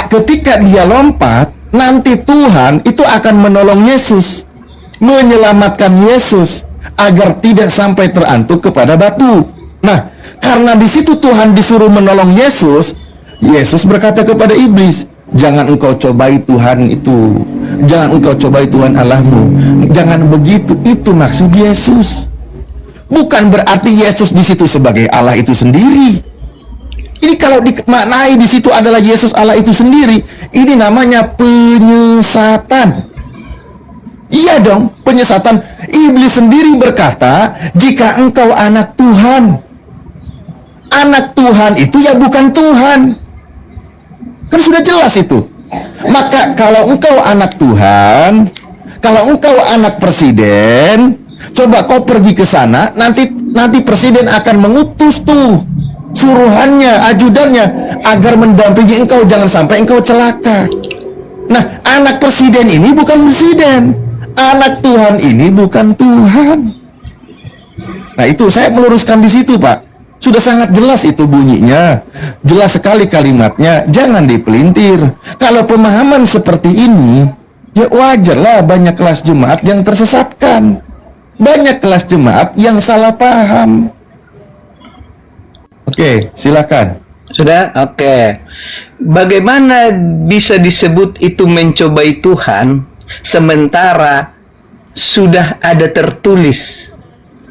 Speaker 4: ketika dia lompat, nanti Tuhan itu akan menolong Yesus, menyelamatkan Yesus agar tidak sampai terantuk kepada batu. Nah, karena di situ Tuhan disuruh menolong Yesus, Yesus berkata kepada iblis, jangan engkau cobai Tuhan itu. Jangan engkau cobai Tuhan Allahmu. Jangan begitu. Itu maksud Yesus. Bukan berarti Yesus di situ sebagai Allah itu sendiri. Ini kalau dimaknai di situ adalah Yesus Allah itu sendiri, ini namanya penyesatan. Iya dong, penyesatan. Iblis sendiri berkata, jika engkau anak Tuhan. Anak Tuhan itu ya bukan Tuhan. Kan sudah jelas itu. Maka kalau engkau anak Tuhan, kalau engkau anak presiden, coba kau pergi ke sana, nanti presiden akan mengutus tuh suruhannya, ajudannya, agar mendampingi engkau, jangan sampai engkau celaka. Nah, anak presiden ini bukan presiden, anak Tuhan ini bukan Tuhan. Nah, itu saya meluruskan di situ, Pak. Sudah sangat jelas itu bunyinya, jelas sekali kalimatnya, jangan dipelintir. Kalau pemahaman seperti ini, ya wajarlah banyak kelas jemaat yang tersesatkan, banyak kelas jemaat yang salah paham. Oke, silakan.
Speaker 1: Sudah? Oke. Bagaimana bisa disebut itu mencobai Tuhan sementara sudah ada tertulis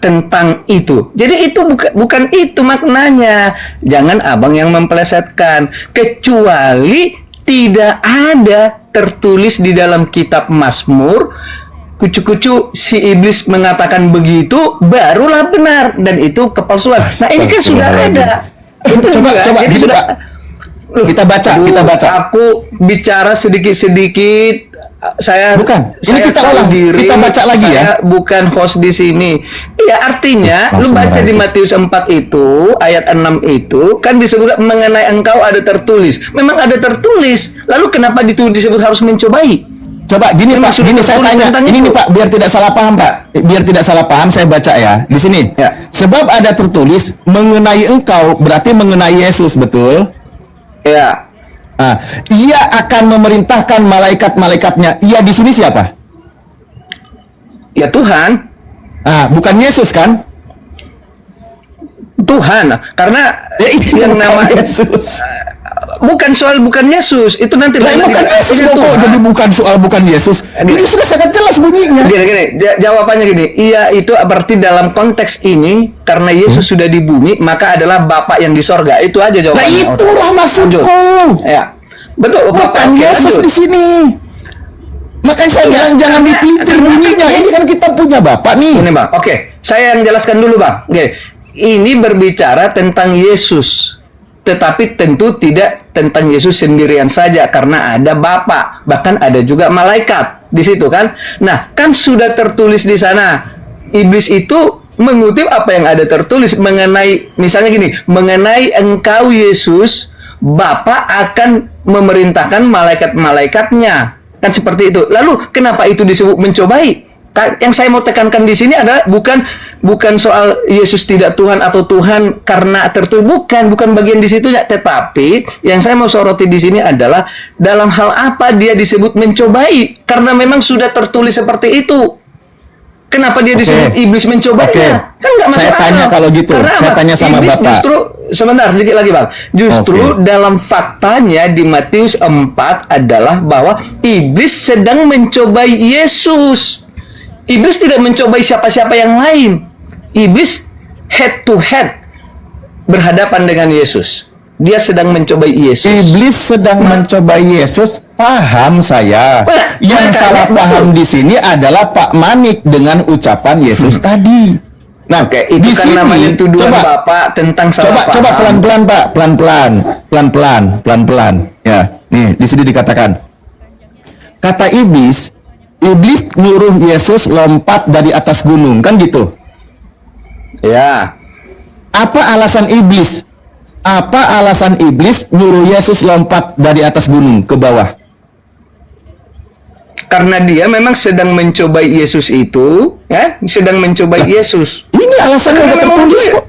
Speaker 1: tentang itu? Jadi itu bukan itu maknanya. Jangan abang yang mempelesetkan. Kecuali tidak ada tertulis di dalam kitab Mazmur, kucu-kucu si iblis mengatakan begitu, barulah benar, dan itu kepalsuan. Nah, ini kan sudah ada. Itu
Speaker 4: coba
Speaker 1: jadi
Speaker 4: gini,
Speaker 1: sudah,
Speaker 4: Pak. Kita baca.
Speaker 1: Aku bicara sedikit-sedikit. Saya
Speaker 4: bukan. Ini
Speaker 1: saya
Speaker 4: kita ulang. Kita baca lagi ya.
Speaker 1: Saya bukan host di sini. Iya, artinya lu baca di Matius 4 itu, ayat 6 itu kan disebut mengenai engkau ada tertulis. Memang ada tertulis. Lalu kenapa disebut harus mencobai?
Speaker 4: Coba gini, Pak, gini saya tanya. Ini nih, Pak, biar tidak salah paham, Pak. Biar tidak salah paham, saya baca ya. Di sini.
Speaker 1: Ya.
Speaker 4: Sebab ada tertulis mengenai engkau, berarti mengenai Yesus, betul?
Speaker 1: Ya.
Speaker 4: Nah, ia akan memerintahkan malaikat-malaikatnya. Ia di sini siapa?
Speaker 1: Ya Tuhan.
Speaker 4: Ah, bukan Yesus kan?
Speaker 1: Tuhan. Karena
Speaker 4: Ya, itu
Speaker 1: yang
Speaker 4: bukan
Speaker 1: namanya
Speaker 4: Yesus.
Speaker 1: bukan soal bukan Yesus, itu nanti
Speaker 4: Lah,
Speaker 1: lagi.
Speaker 4: bukan Yesus
Speaker 1: Ini
Speaker 4: kok
Speaker 1: Tuhan.
Speaker 4: jadi bukan soal bukan Yesus. Ini sudah sangat jelas bunyinya.
Speaker 1: Gini, jawabannya gini, iya itu berarti dalam konteks ini karena Yesus sudah di bumi, maka adalah Bapa yang di sorga. Itu aja
Speaker 4: Nah
Speaker 1: jawabannya.
Speaker 4: itulah maksudku.
Speaker 1: Ya, betul.
Speaker 4: Bukan
Speaker 1: Oke,
Speaker 4: Yesus
Speaker 1: lanjut.
Speaker 4: di sini. Makanya saya bilang jangan dipelitir bunyinya. Ini kan kita punya Bapak nih.
Speaker 1: Ini Bang, oke, saya yang jelaskan dulu Bang. Oke, ini berbicara tentang Yesus, tetapi tentu tidak tentang Yesus sendirian saja karena ada Bapa, bahkan ada juga malaikat di situ kan. Nah, kan sudah tertulis di sana. Iblis itu mengutip apa yang ada tertulis mengenai, misalnya gini, mengenai engkau Yesus, Bapa akan memerintahkan malaikat-malaikatnya. Kan seperti itu. Lalu kenapa itu disebut mencobai? Yang saya mau tekankan di sini adalah bukan soal Yesus tidak Tuhan atau Tuhan karena tertulis, bukan bagian di situ ya, tetapi yang saya mau soroti di sini adalah dalam hal apa dia disebut mencobai, karena memang sudah tertulis seperti itu. Kenapa dia disebut iblis mencobanya? Kan nggak masuk
Speaker 4: Saya tanya
Speaker 1: akal.
Speaker 4: kalau gitu.
Speaker 1: Karena
Speaker 4: Saya
Speaker 1: apa?
Speaker 4: tanya sama
Speaker 1: Iblis
Speaker 4: Bapak.
Speaker 1: Justru sebentar sedikit lagi Bang. Justru dalam faktanya di Matius 4 adalah bahwa iblis sedang mencobai Yesus. Iblis tidak mencobai siapa-siapa yang lain. Iblis head to head berhadapan dengan Yesus. Dia sedang mencobai Yesus.
Speaker 4: Iblis sedang mencobai Yesus. Paham saya. Yang
Speaker 1: makanya,
Speaker 4: salah
Speaker 1: betul.
Speaker 4: paham di sini adalah Pak Manik dengan ucapan Yesus tadi. Nah,
Speaker 1: Oke, itu
Speaker 4: di
Speaker 1: kan
Speaker 4: sini
Speaker 1: namanya tuduhan
Speaker 4: coba
Speaker 1: Bapak tentang salah
Speaker 4: coba
Speaker 1: paham.
Speaker 4: pelan-pelan Pak, pelan-pelan. Ya, nih di sini dikatakan. Kata iblis nyuruh Yesus lompat dari atas gunung, kan gitu.
Speaker 1: Ya.
Speaker 4: Apa alasan iblis? Apa alasan iblis nyuruh Yesus lompat dari atas gunung ke bawah?
Speaker 1: Karena dia memang sedang mencobai Yesus itu, ya, sedang mencobai Yesus.
Speaker 4: Ini alasannya udah
Speaker 1: Memang
Speaker 4: tertulis
Speaker 1: betul.
Speaker 4: kok.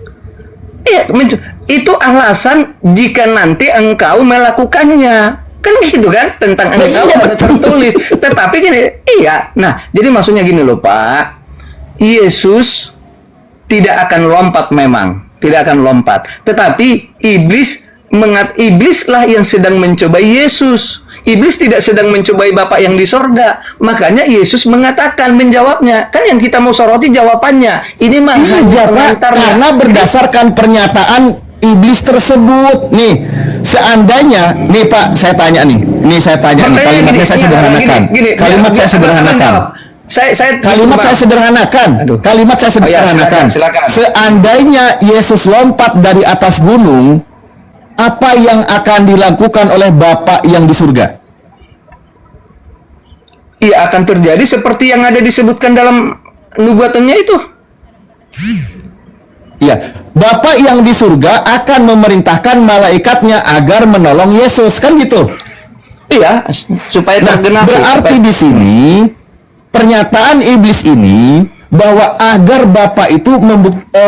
Speaker 1: Iya, itu alasan jika nanti engkau melakukannya. Kan gitu kan, tentang engkau
Speaker 4: iya,
Speaker 1: ada
Speaker 4: betul.
Speaker 1: tertulis. Tetapi gini, iya. Nah, jadi maksudnya gini loh, Pak. Yesus tidak akan lompat memang, tidak akan lompat. Tetapi iblislah yang sedang mencobai Yesus. Iblis tidak sedang mencobai Bapa yang di sorga. Makanya Yesus mengatakan, menjawabnya. Kan yang kita mau soroti jawabannya. Ini mah
Speaker 4: Iya
Speaker 1: hanya
Speaker 4: Pak,
Speaker 1: pengantarnya.
Speaker 4: karena berdasarkan pernyataan iblis tersebut. Nih, seandainya, nih Pak, saya tanya nih. Nih saya tanya nih,
Speaker 1: Makanya
Speaker 4: kalimatnya
Speaker 1: gini,
Speaker 4: saya sederhanakan. Kalimat saya sederhanakan. Kalimat saya sederhanakan.
Speaker 1: Aduh.
Speaker 4: Kalimat saya
Speaker 1: Oh ya,
Speaker 4: sederhanakan.
Speaker 1: silakan.
Speaker 4: Seandainya Yesus lompat dari atas gunung, apa yang akan dilakukan oleh Bapa yang di surga?
Speaker 1: Iya, akan terjadi seperti yang ada disebutkan dalam nubuatannya itu.
Speaker 4: Ya, Bapa yang di surga akan memerintahkan malaikatnya agar menolong Yesus, kan gitu.
Speaker 1: Iya, supaya
Speaker 4: Nah,
Speaker 1: tergenapi.
Speaker 4: berarti di sini pernyataan iblis ini bahwa agar Bapa itu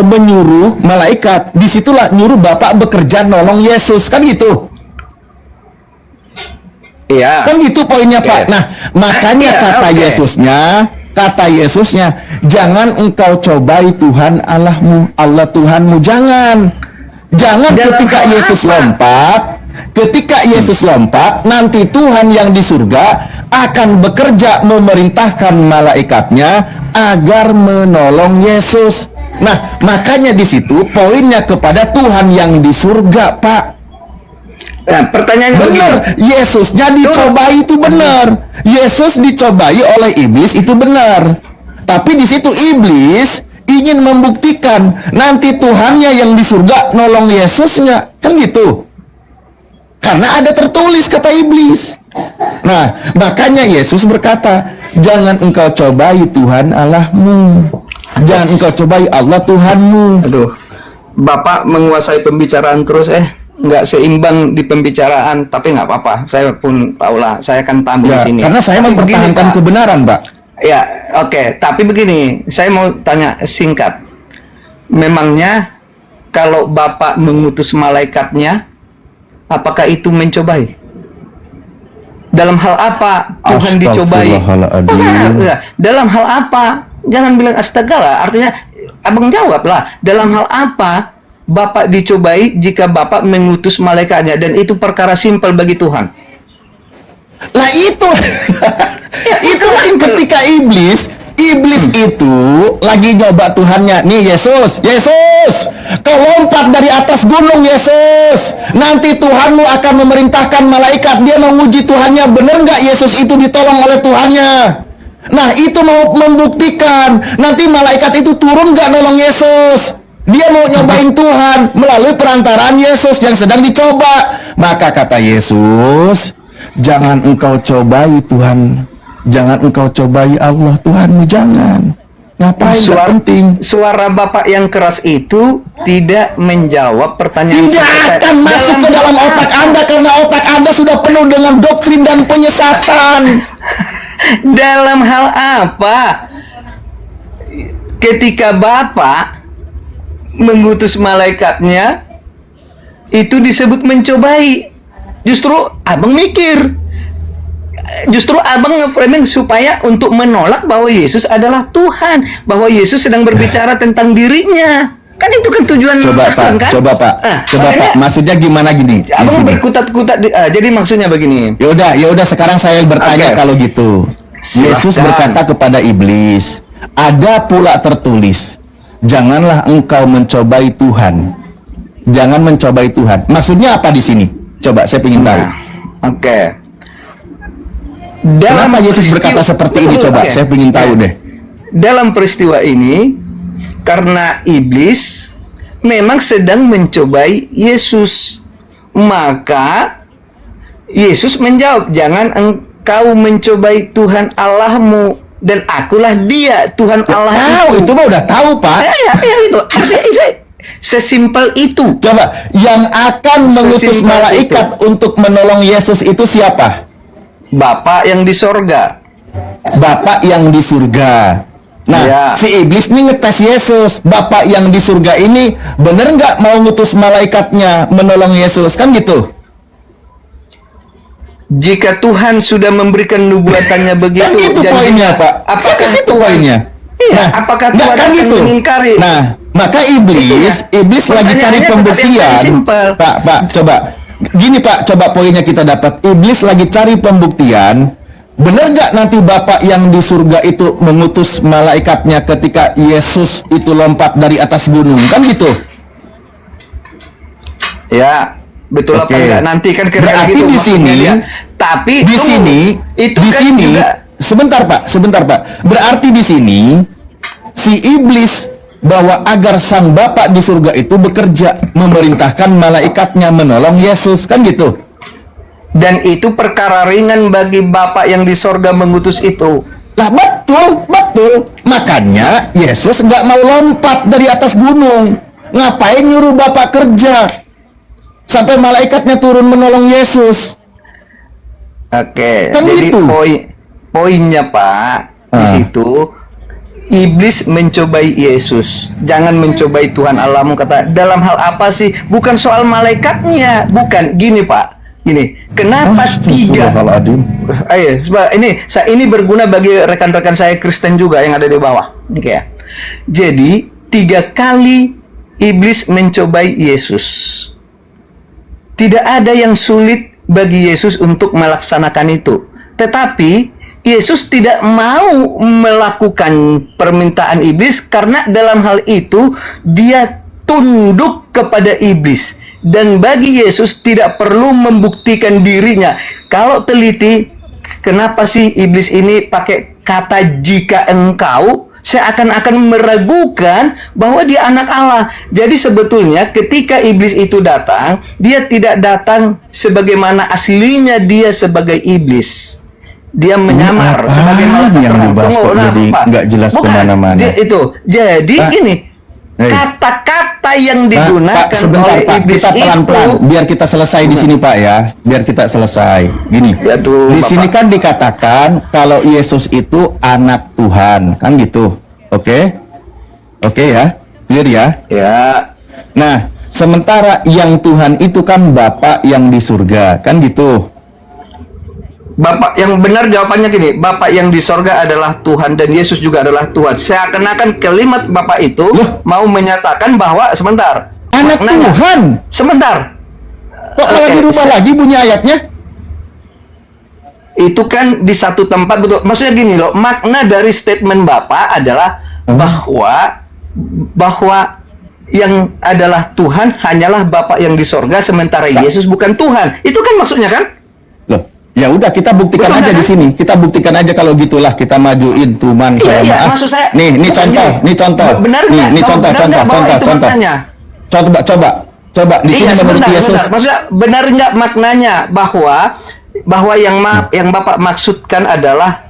Speaker 4: menyuruh malaikat, disitulah nyuruh Bapa bekerja nolong Yesus, kan gitu.
Speaker 1: Iya.
Speaker 4: Kan gitu poinnya Pak.
Speaker 1: Oke.
Speaker 4: Nah, makanya
Speaker 1: Iya,
Speaker 4: kata
Speaker 1: oke.
Speaker 4: Yesusnya, jangan engkau cobai Tuhan Allahmu, Allah Tuhanmu, jangan
Speaker 1: Dalam
Speaker 4: ketika
Speaker 1: hal
Speaker 4: Yesus
Speaker 1: apa?
Speaker 4: lompat. Ketika Yesus lompat, nanti Tuhan yang di surga akan bekerja memerintahkan malaikatnya agar menolong Yesus. Nah, makanya di situ poinnya kepada Tuhan yang di surga, Pak.
Speaker 1: Nah, pertanyaannya
Speaker 4: Benar,
Speaker 1: begini.
Speaker 4: Yesusnya dicobai itu benar. Yesus dicobai oleh iblis itu benar. Tapi di situ iblis ingin membuktikan nanti Tuhannya yang di surga nolong Yesusnya, kan gitu. Karena ada tertulis kata iblis. Nah, makanya Yesus berkata, jangan engkau cobai Tuhan Allahmu. Jangan engkau cobai Allah Tuhanmu.
Speaker 1: Aduh, Bapak menguasai pembicaraan terus nggak seimbang di pembicaraan, tapi nggak apa-apa. Saya pun tahulah, saya kan tamu di
Speaker 4: Ya,
Speaker 1: sini.
Speaker 4: karena saya
Speaker 1: Tapi
Speaker 4: mempertahankan
Speaker 1: begini, Pak.
Speaker 4: kebenaran, Pak.
Speaker 1: Ya, oke. Tapi begini, saya mau tanya singkat. Memangnya kalau Bapak mengutus malaikatnya, apakah itu mencobai? Dalam hal apa Tuhan dicobai?
Speaker 4: Astagfirullahaladzim.
Speaker 1: Nah, dalam hal apa? Jangan bilang astagfirullah. Artinya, abang jawab lah. Dalam hal apa Bapak dicobai jika Bapak mengutus malaikatnya, dan itu perkara simpel bagi Tuhan.
Speaker 4: Lah itu itu
Speaker 1: simpel.
Speaker 4: ketika iblis itu lagi nyoba Tuhannya. Nih Yesus, kau lompat dari atas gunung Yesus. Nanti Tuhanmu akan memerintahkan malaikat. Dia mau uji Tuhannya, bener nggak Yesus itu ditolong oleh Tuhannya. Nah itu mau membuktikan nanti malaikat itu turun nggak nolong Yesus. Dia mau nyobain Tuhan melalui perantaraan Yesus yang sedang dicoba. Maka kata Yesus, jangan engkau cobai Tuhan, jangan engkau cobai Allah Tuhanmu, jangan. Ngapain? Gak penting.
Speaker 1: Suara Bapak yang keras itu tidak menjawab pertanyaan
Speaker 4: Tidak
Speaker 1: saya.
Speaker 4: akan masuk ke dalam otak Anda karena otak Anda sudah penuh dengan doktrin dan penyesatan.
Speaker 1: Dalam hal apa? Ketika Bapak mengutus malaikatnya, itu disebut mencobai. Justru abang mikir, justru abang nge-framing supaya untuk menolak bahwa Yesus adalah Tuhan, bahwa Yesus sedang berbicara tentang dirinya. Kan itu kan tujuan
Speaker 4: Coba
Speaker 1: abang,
Speaker 4: Pak,
Speaker 1: kan?
Speaker 4: coba Pak, coba Pak. Maksudnya gimana gini? di
Speaker 1: Abang
Speaker 4: sini?
Speaker 1: berkutat-kutat. Jadi maksudnya begini.
Speaker 4: Ya udah sekarang saya bertanya.
Speaker 1: Oke.
Speaker 4: Kalau gitu.
Speaker 1: Silahkan.
Speaker 4: Yesus berkata kepada iblis, ada pula tertulis, janganlah engkau mencobai Tuhan. Jangan mencobai Tuhan. Maksudnya apa di sini? Coba saya ingin tahu.
Speaker 1: Nah, oke.
Speaker 4: Kenapa Yesus berkata seperti ini? Coba
Speaker 1: Oke.
Speaker 4: saya ingin tahu deh.
Speaker 1: Dalam peristiwa ini, karena iblis memang sedang mencobai Yesus, maka Yesus menjawab, jangan engkau mencobai Tuhan Allahmu, dan akulah dia, Tuhan Allah
Speaker 4: Tahu itu mah udah tahu Pak.
Speaker 1: Ya, itu. Itu sesimpel itu.
Speaker 4: Coba yang akan mengutus
Speaker 1: Sesimpel
Speaker 4: malaikat untuk menolong Yesus itu siapa?
Speaker 1: Bapa yang di sorga.
Speaker 4: Bapak yang di surga. Nah,
Speaker 1: Ya.
Speaker 4: si iblis ini ngetes Yesus. Bapak yang di surga ini bener nggak mau ngutus malaikatnya menolong Yesus? Kan gitu.
Speaker 1: Jika Tuhan sudah memberikan nubuatannya begitu,
Speaker 4: Kan gitu
Speaker 1: janjinya,
Speaker 4: poinnya Pak.
Speaker 1: apakah
Speaker 4: Kan itu
Speaker 1: Tuhan-
Speaker 4: poinnya.
Speaker 1: Iya, apakah
Speaker 4: nggak
Speaker 1: Tuhan
Speaker 4: kan
Speaker 1: akan
Speaker 4: gitu.
Speaker 1: mengingkari?
Speaker 4: Nah, maka iblis lagi cari
Speaker 1: Pertanyaannya tetap
Speaker 4: pembuktian.
Speaker 1: yang simpel.
Speaker 4: Pak, coba. Gini Pak, coba poinnya kita dapat. Iblis lagi cari pembuktian. Bener nggak nanti Bapak yang di surga itu mengutus malaikatnya ketika Yesus itu lompat dari atas gunung? Kan gitu.
Speaker 1: Ya, betul apa
Speaker 4: Oke.
Speaker 1: enggak? Nanti kan kira-kira
Speaker 4: Berarti
Speaker 1: gitu
Speaker 4: di
Speaker 1: maksudnya
Speaker 4: sini,
Speaker 1: dia. Tapi
Speaker 4: di
Speaker 1: tunggu,
Speaker 4: sini,
Speaker 1: itu
Speaker 4: di
Speaker 1: kan
Speaker 4: sini,
Speaker 1: juga,
Speaker 4: sebentar Pak. Berarti di sini si iblis bahwa agar sang Bapa di surga itu bekerja memerintahkan malaikatnya menolong Yesus, kan gitu.
Speaker 1: dan itu perkara ringan bagi Bapak yang di sorga mengutus itu.
Speaker 4: Lah betul. Makanya Yesus nggak mau lompat dari atas gunung. Ngapain nyuruh Bapak kerja sampai malaikatnya turun menolong Yesus?
Speaker 1: Oke,
Speaker 4: Kan
Speaker 1: jadi
Speaker 4: gitu.
Speaker 1: poinnya Pak di
Speaker 4: Ah.
Speaker 1: situ, iblis mencobai Yesus, jangan mencobai Tuhan Allahmu. Kata, dalam hal apa sih? Bukan soal malaikatnya, bukan. Gini Pak, gini, kenapa tiga?
Speaker 4: Astagfirullahaladzim.
Speaker 1: Ayo, ini berguna bagi rekan-rekan saya Kristen juga yang ada di bawah. Oke ya. Jadi 3 kali iblis mencobai Yesus. Tidak ada yang sulit bagi Yesus untuk melaksanakan itu. Tetapi Yesus tidak mau melakukan permintaan iblis karena dalam hal itu dia tunduk kepada iblis. Dan bagi Yesus tidak perlu membuktikan dirinya. Kalau teliti, kenapa sih iblis ini pakai kata jika engkau? Seakan-akan meragukan bahwa dia anak Allah. Jadi sebetulnya ketika iblis itu datang, dia tidak datang sebagaimana aslinya dia sebagai iblis. Dia menyamar
Speaker 4: apaan
Speaker 1: sebagai malaikat
Speaker 4: yang
Speaker 1: terang.
Speaker 4: dibahas kok jadi
Speaker 1: Pak.
Speaker 4: nggak jelas
Speaker 1: Bukan,
Speaker 4: kemana-mana?
Speaker 1: Itu. Jadi
Speaker 4: Pak,
Speaker 1: ini
Speaker 4: hei.
Speaker 1: kata-kata yang digunakan
Speaker 4: Pak, sebentar
Speaker 1: oleh
Speaker 4: Pak,
Speaker 1: iblis
Speaker 4: kita pelan-pelan
Speaker 1: itu.
Speaker 4: biar kita selesai di sini Pak ya, biar kita selesai. Gini,
Speaker 1: Ya tuh,
Speaker 4: di
Speaker 1: Bapak.
Speaker 4: sini kan dikatakan kalau Yesus itu anak Tuhan, kan gitu, oke ya, clear ya.
Speaker 1: Ya,
Speaker 4: Nah, sementara yang Tuhan itu kan Bapa yang di surga, kan gitu.
Speaker 1: Bapak yang benar jawabannya gini, Bapak yang di sorga adalah Tuhan dan Yesus juga adalah Tuhan. Seakan-akan kalimat Bapak itu
Speaker 4: Loh?
Speaker 1: mau menyatakan bahwa sebentar,
Speaker 4: Anak
Speaker 1: Maknanya.
Speaker 4: Tuhan.
Speaker 1: Sebentar.
Speaker 4: Kok malah
Speaker 1: Oke,
Speaker 4: dirubah lagi bunyi ayatnya?
Speaker 1: Itu kan di satu tempat betul. Maksudnya gini loh, makna dari statement Bapak adalah bahwa yang adalah Tuhan hanyalah Bapa yang di sorga, sementara Yesus bukan Tuhan. Itu kan maksudnya kan?
Speaker 4: Loh, ya udah kita buktikan
Speaker 1: Betul
Speaker 4: aja
Speaker 1: kan?
Speaker 4: di sini. Kita buktikan aja kalau gitulah kita majuin tuman saya
Speaker 1: Iya,
Speaker 4: maaf.
Speaker 1: maksud saya.
Speaker 4: Nih
Speaker 1: bukan
Speaker 4: contoh,
Speaker 1: gini.
Speaker 4: nih contoh.
Speaker 1: Benar
Speaker 4: nih,
Speaker 1: nggak?
Speaker 4: nih contoh,
Speaker 1: Benar
Speaker 4: contoh,
Speaker 1: nggak bahwa
Speaker 4: contoh,
Speaker 1: itu
Speaker 4: contoh.
Speaker 1: maknanya?
Speaker 4: Coba di sini menurut
Speaker 1: sebentar,
Speaker 4: Yesus.
Speaker 1: sebentar. Maksudnya benar nggak maknanya bahwa yang Bapak maksudkan adalah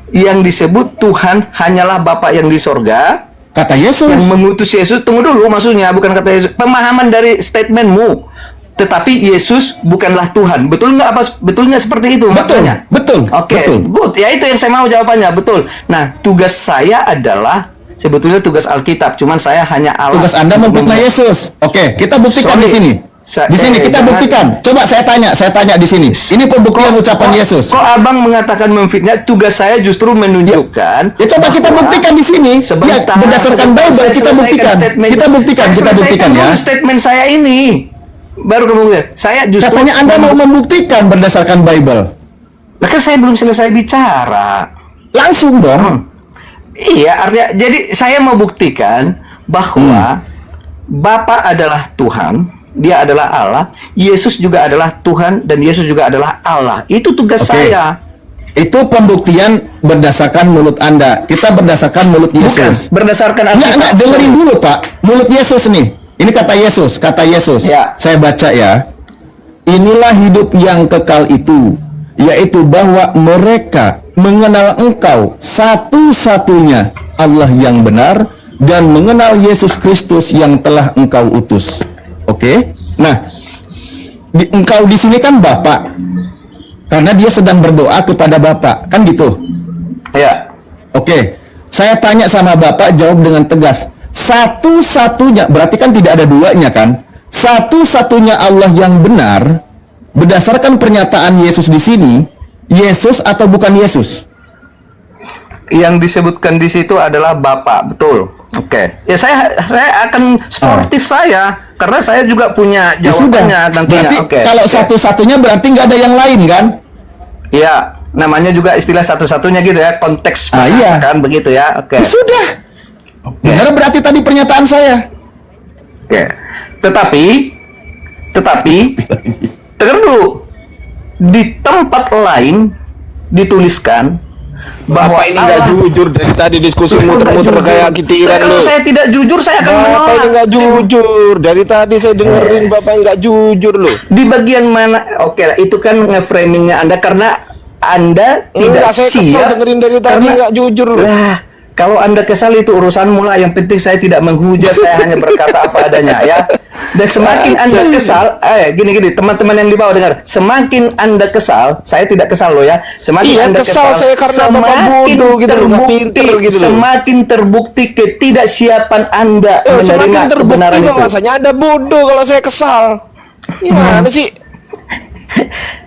Speaker 1: yang disebut Tuhan hanyalah Bapa yang di sorga,
Speaker 4: Kata Yesus.
Speaker 1: yang mengutus Yesus. Tunggu dulu, maksudnya bukan kata Yesus. Pemahaman dari statementmu. Tetapi Yesus bukanlah Tuhan. Betul nggak? Betul nggak seperti itu?
Speaker 4: Betul,
Speaker 1: maknanya?
Speaker 4: betul,
Speaker 1: Oke,
Speaker 4: betul.
Speaker 1: good. Ya itu yang saya mau jawabannya. Betul. Nah, tugas saya adalah sebetulnya tugas Alkitab. Cuman saya hanya alat.
Speaker 4: Tugas Anda memfitnah Yesus. Oke, kita buktikan
Speaker 1: Sorry.
Speaker 4: di sini. Di sini kita
Speaker 1: jangan-
Speaker 4: buktikan. Coba saya tanya di sini. Ini pembuktian ucapan Yesus.
Speaker 1: Kok abang mengatakan memfitnah? Tugas saya justru menunjukkan.
Speaker 4: Ya coba kita
Speaker 1: bahwa-
Speaker 4: buktikan di sini. Ya,
Speaker 1: Sebentar,
Speaker 4: berdasarkan
Speaker 1: sebentar,
Speaker 4: Bible
Speaker 1: saya
Speaker 4: kita
Speaker 1: selesaikan
Speaker 4: buktikan.
Speaker 1: statement.
Speaker 4: Kita buktikan,
Speaker 1: Saya
Speaker 4: kita
Speaker 1: selesaikan
Speaker 4: buktikan ya.
Speaker 1: dulu statement saya ini. Baru kemudian saya justru
Speaker 4: Katanya Anda mau membuktikan berdasarkan Bible.
Speaker 1: Lah kan saya belum selesai bicara.
Speaker 4: Langsung dong.
Speaker 1: Iya, artinya jadi saya mau buktikan bahwa Bapa adalah Tuhan, Dia adalah Allah, Yesus juga adalah Tuhan dan Yesus juga adalah Allah. Itu tugas
Speaker 4: Oke.
Speaker 1: saya.
Speaker 4: Itu pembuktian berdasarkan mulut Anda. Kita berdasarkan mulut
Speaker 1: Bukan
Speaker 4: Yesus.
Speaker 1: berdasarkan
Speaker 4: Enggak, dengerin dulu Pak. Mulut Yesus nih. Ini kata Yesus.
Speaker 1: Ya.
Speaker 4: Saya baca ya. Inilah hidup yang kekal itu, yaitu bahwa mereka mengenal Engkau satu-satunya Allah yang benar dan mengenal Yesus Kristus yang telah Engkau utus. Oke? Nah, Engkau di sini kan Bapak. Karena dia sedang berdoa kepada Bapak, kan gitu.
Speaker 1: Ya.
Speaker 4: Oke, saya tanya sama Bapak, jawab dengan tegas. Satu-satunya, berarti kan tidak ada duanya kan? Satu-satunya Allah yang benar, berdasarkan pernyataan Yesus di sini, Yesus atau bukan Yesus?
Speaker 1: Yang disebutkan di situ adalah Bapa, betul. Oke. Ya saya akan sportif saya karena saya juga punya
Speaker 4: Ya sudah,
Speaker 1: jawabannya tentunya.
Speaker 4: berarti
Speaker 1: Oke.
Speaker 4: kalau
Speaker 1: Oke.
Speaker 4: satu-satunya berarti nggak ada yang lain kan?
Speaker 1: Iya, namanya juga istilah satu-satunya gitu ya, konteks bahasa
Speaker 4: Iya.
Speaker 1: kan begitu ya. Oke.
Speaker 4: Ya sudah, benar berarti tadi pernyataan saya.
Speaker 1: Oke. Tetapi dengar dulu. Di tempat lain dituliskan bahwa
Speaker 2: Bapak ini nggak
Speaker 1: Allah-
Speaker 2: jujur dari tadi diskusi muter-muter
Speaker 1: Nggak
Speaker 2: kayak
Speaker 1: jujur.
Speaker 2: kitiran
Speaker 1: Kalau
Speaker 2: lu.
Speaker 1: saya tidak jujur, saya akan
Speaker 2: Bapak ini
Speaker 1: menolak.
Speaker 2: nggak jujur. Dari tadi saya dengerin Bapak nggak jujur lu.
Speaker 1: Di bagian mana? Oke, itu kan nge-framingnya Anda karena Anda tidak
Speaker 2: Enggak, saya kesel
Speaker 1: siap.
Speaker 2: dengerin dari tadi nggak jujur lu.
Speaker 1: Lah, kalau Anda kesal itu urusanmu lah. Yang penting saya tidak menghujat, saya hanya berkata apa adanya ya. Dan semakin Anda kesal, gini teman-teman yang di bawah dengar. Semakin Anda kesal, saya tidak kesal loh ya. Semakin
Speaker 2: Iya,
Speaker 1: Anda
Speaker 2: kesal saya karena Bapak
Speaker 1: semakin
Speaker 2: bodoh gitu loh, nggak
Speaker 1: terbukti,
Speaker 2: pinter gitu loh.
Speaker 1: semakin terbukti ketidaksiapan Anda
Speaker 2: Semakin
Speaker 1: menerima
Speaker 2: terbukti
Speaker 1: kebenaran itu.
Speaker 2: bahwasanya Anda bodoh kalau saya kesal. Gimana sih?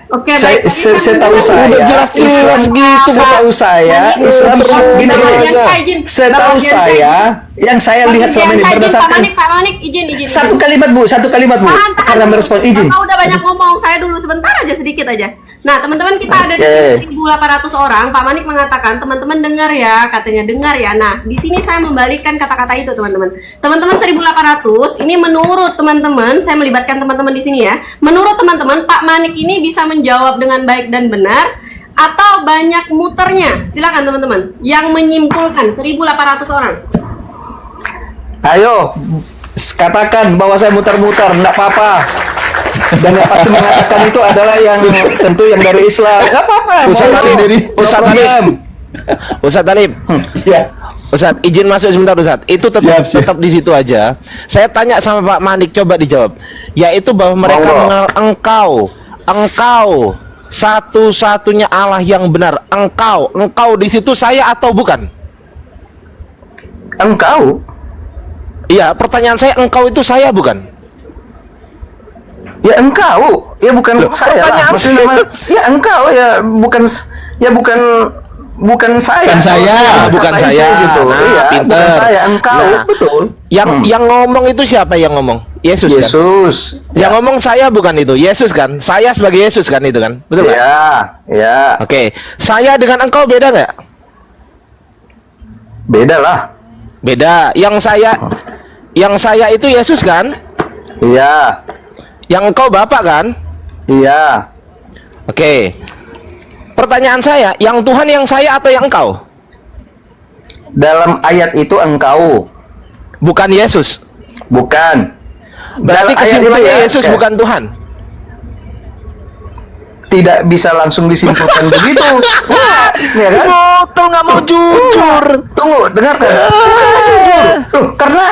Speaker 3: Oke,
Speaker 1: Saya
Speaker 3: baik.
Speaker 1: tahu saya.
Speaker 2: Udah jelas-jelas gitu,
Speaker 1: Setahu saya,
Speaker 3: Manik,
Speaker 1: Islam
Speaker 2: terus
Speaker 1: gini,
Speaker 2: terus
Speaker 1: gini.
Speaker 2: aja.
Speaker 1: Setahu saya, yang saya lihat selama ini berdasarkan
Speaker 3: Pak Manik, izin.
Speaker 1: satu kalimat Bu,
Speaker 3: Tahan
Speaker 1: karena
Speaker 3: dulu.
Speaker 1: merespon izin.
Speaker 3: Bapak udah banyak ngomong, saya dulu sebentar aja, sedikit aja. Nah, teman-teman kita ada di
Speaker 1: Oke.
Speaker 3: sini 1.800 orang. Pak Manik mengatakan, teman-teman dengar ya, katanya dengar ya. Nah, di sini saya membalikkan kata-kata itu, teman-teman. Teman-teman 1.800, ini menurut teman-teman, saya melibatkan teman-teman di sini ya. Menurut teman-teman, Pak Manik ini bisa menjawab dengan baik dan benar atau banyak muternya? Silakan teman-teman yang menyimpulkan 1.800 orang.
Speaker 1: Ayo, katakan bahwa saya muter-muter, enggak apa-apa. Dan yang pasti mengatakan itu adalah yang tentu yang dari Islam. Enggak apa-apa.
Speaker 2: Ustaz
Speaker 1: boleh.
Speaker 4: sendiri.
Speaker 1: No
Speaker 2: Ustaz
Speaker 1: problem.
Speaker 2: Ustaz Talib,
Speaker 4: Ya.
Speaker 2: Ustaz, izin masuk sebentar Ustaz. Itu tetap
Speaker 4: Siap.
Speaker 2: tetap di situ aja. Saya tanya sama Pak Manik, coba dijawab. Yaitu bahwa mereka
Speaker 1: Monggo.
Speaker 2: mengenal engkau satu-satunya Allah yang benar. Engkau di situ saya atau bukan?
Speaker 1: Engkau?
Speaker 2: Iya, pertanyaan saya engkau itu saya bukan?
Speaker 1: Ya engkau, ya bukan
Speaker 2: Loh,
Speaker 1: saya lah.
Speaker 2: pertanyaan
Speaker 1: Maksudnya
Speaker 2: saya.
Speaker 1: ya engkau ya bukan bukan saya.
Speaker 4: Bukan saya.
Speaker 2: Bukan
Speaker 1: Kata
Speaker 2: saya.
Speaker 1: itu, gitu.
Speaker 2: Nah,
Speaker 1: Iya,
Speaker 2: pinter.
Speaker 1: bukan saya, engkau.
Speaker 2: Nah,
Speaker 1: Betul.
Speaker 2: Yang ngomong itu siapa yang ngomong? Yesus kan?
Speaker 1: Yesus.
Speaker 2: Yang ngomong saya bukan itu, Yesus kan? Saya sebagai Yesus kan itu kan? Betul kan?
Speaker 1: Ya, ya.
Speaker 2: Oke, saya dengan engkau beda nggak?
Speaker 1: Beda lah.
Speaker 2: Beda. Yang saya itu Yesus kan?
Speaker 1: Iya.
Speaker 2: Yang engkau Bapak kan?
Speaker 1: Iya.
Speaker 2: Oke. Pertanyaan saya, yang Tuhan yang saya atau yang engkau?
Speaker 1: Dalam ayat itu engkau,
Speaker 2: Bukan Yesus.
Speaker 1: bukan.
Speaker 2: Berarti
Speaker 1: Dalam ayat
Speaker 2: kesimpulannya
Speaker 1: itu ya,
Speaker 2: Yesus
Speaker 1: kayak
Speaker 2: bukan Tuhan.
Speaker 1: tidak bisa langsung disimpulkan begitu. Nah, ya kan?
Speaker 2: Betul, nggak mau jujur.
Speaker 1: Tunggu, dengarkan. Jujur. Tuh, karena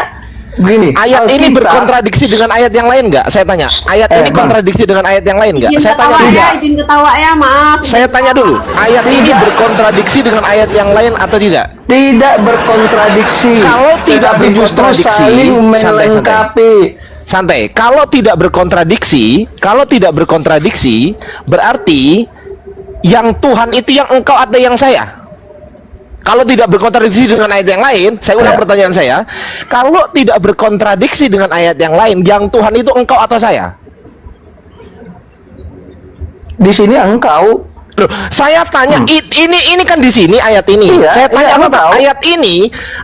Speaker 1: begini.
Speaker 2: Ayat ini
Speaker 1: Alkitab-
Speaker 2: berkontradiksi dengan ayat yang lain nggak? Saya tanya. Ayat ini
Speaker 1: Bang.
Speaker 2: kontradiksi dengan ayat yang lain nggak?
Speaker 3: Izin
Speaker 2: Saya tanya
Speaker 3: ketawa
Speaker 2: dulu.
Speaker 3: ya, izin ketawa ya, maaf.
Speaker 2: Saya tanya dulu. Ayat ini berkontradiksi dengan ayat yang lain atau tidak?
Speaker 1: Tidak berkontradiksi.
Speaker 2: Kalau tidak
Speaker 1: Tetapi justru
Speaker 2: berkontradiksi,
Speaker 1: saling
Speaker 2: santai-santai.
Speaker 1: melengkapi.
Speaker 2: Santai. Kalau tidak berkontradiksi, berarti yang Tuhan itu yang engkau atau yang saya? Kalau tidak berkontradiksi dengan ayat yang lain, saya ulang pertanyaan saya. Kalau tidak berkontradiksi dengan ayat yang lain, yang Tuhan itu engkau atau saya?
Speaker 1: Di sini engkau.
Speaker 2: Loh, saya tanya ini kan di sini ayat ini.
Speaker 1: Iya,
Speaker 2: Saya tanya
Speaker 1: iya,
Speaker 2: apa?
Speaker 1: tahu.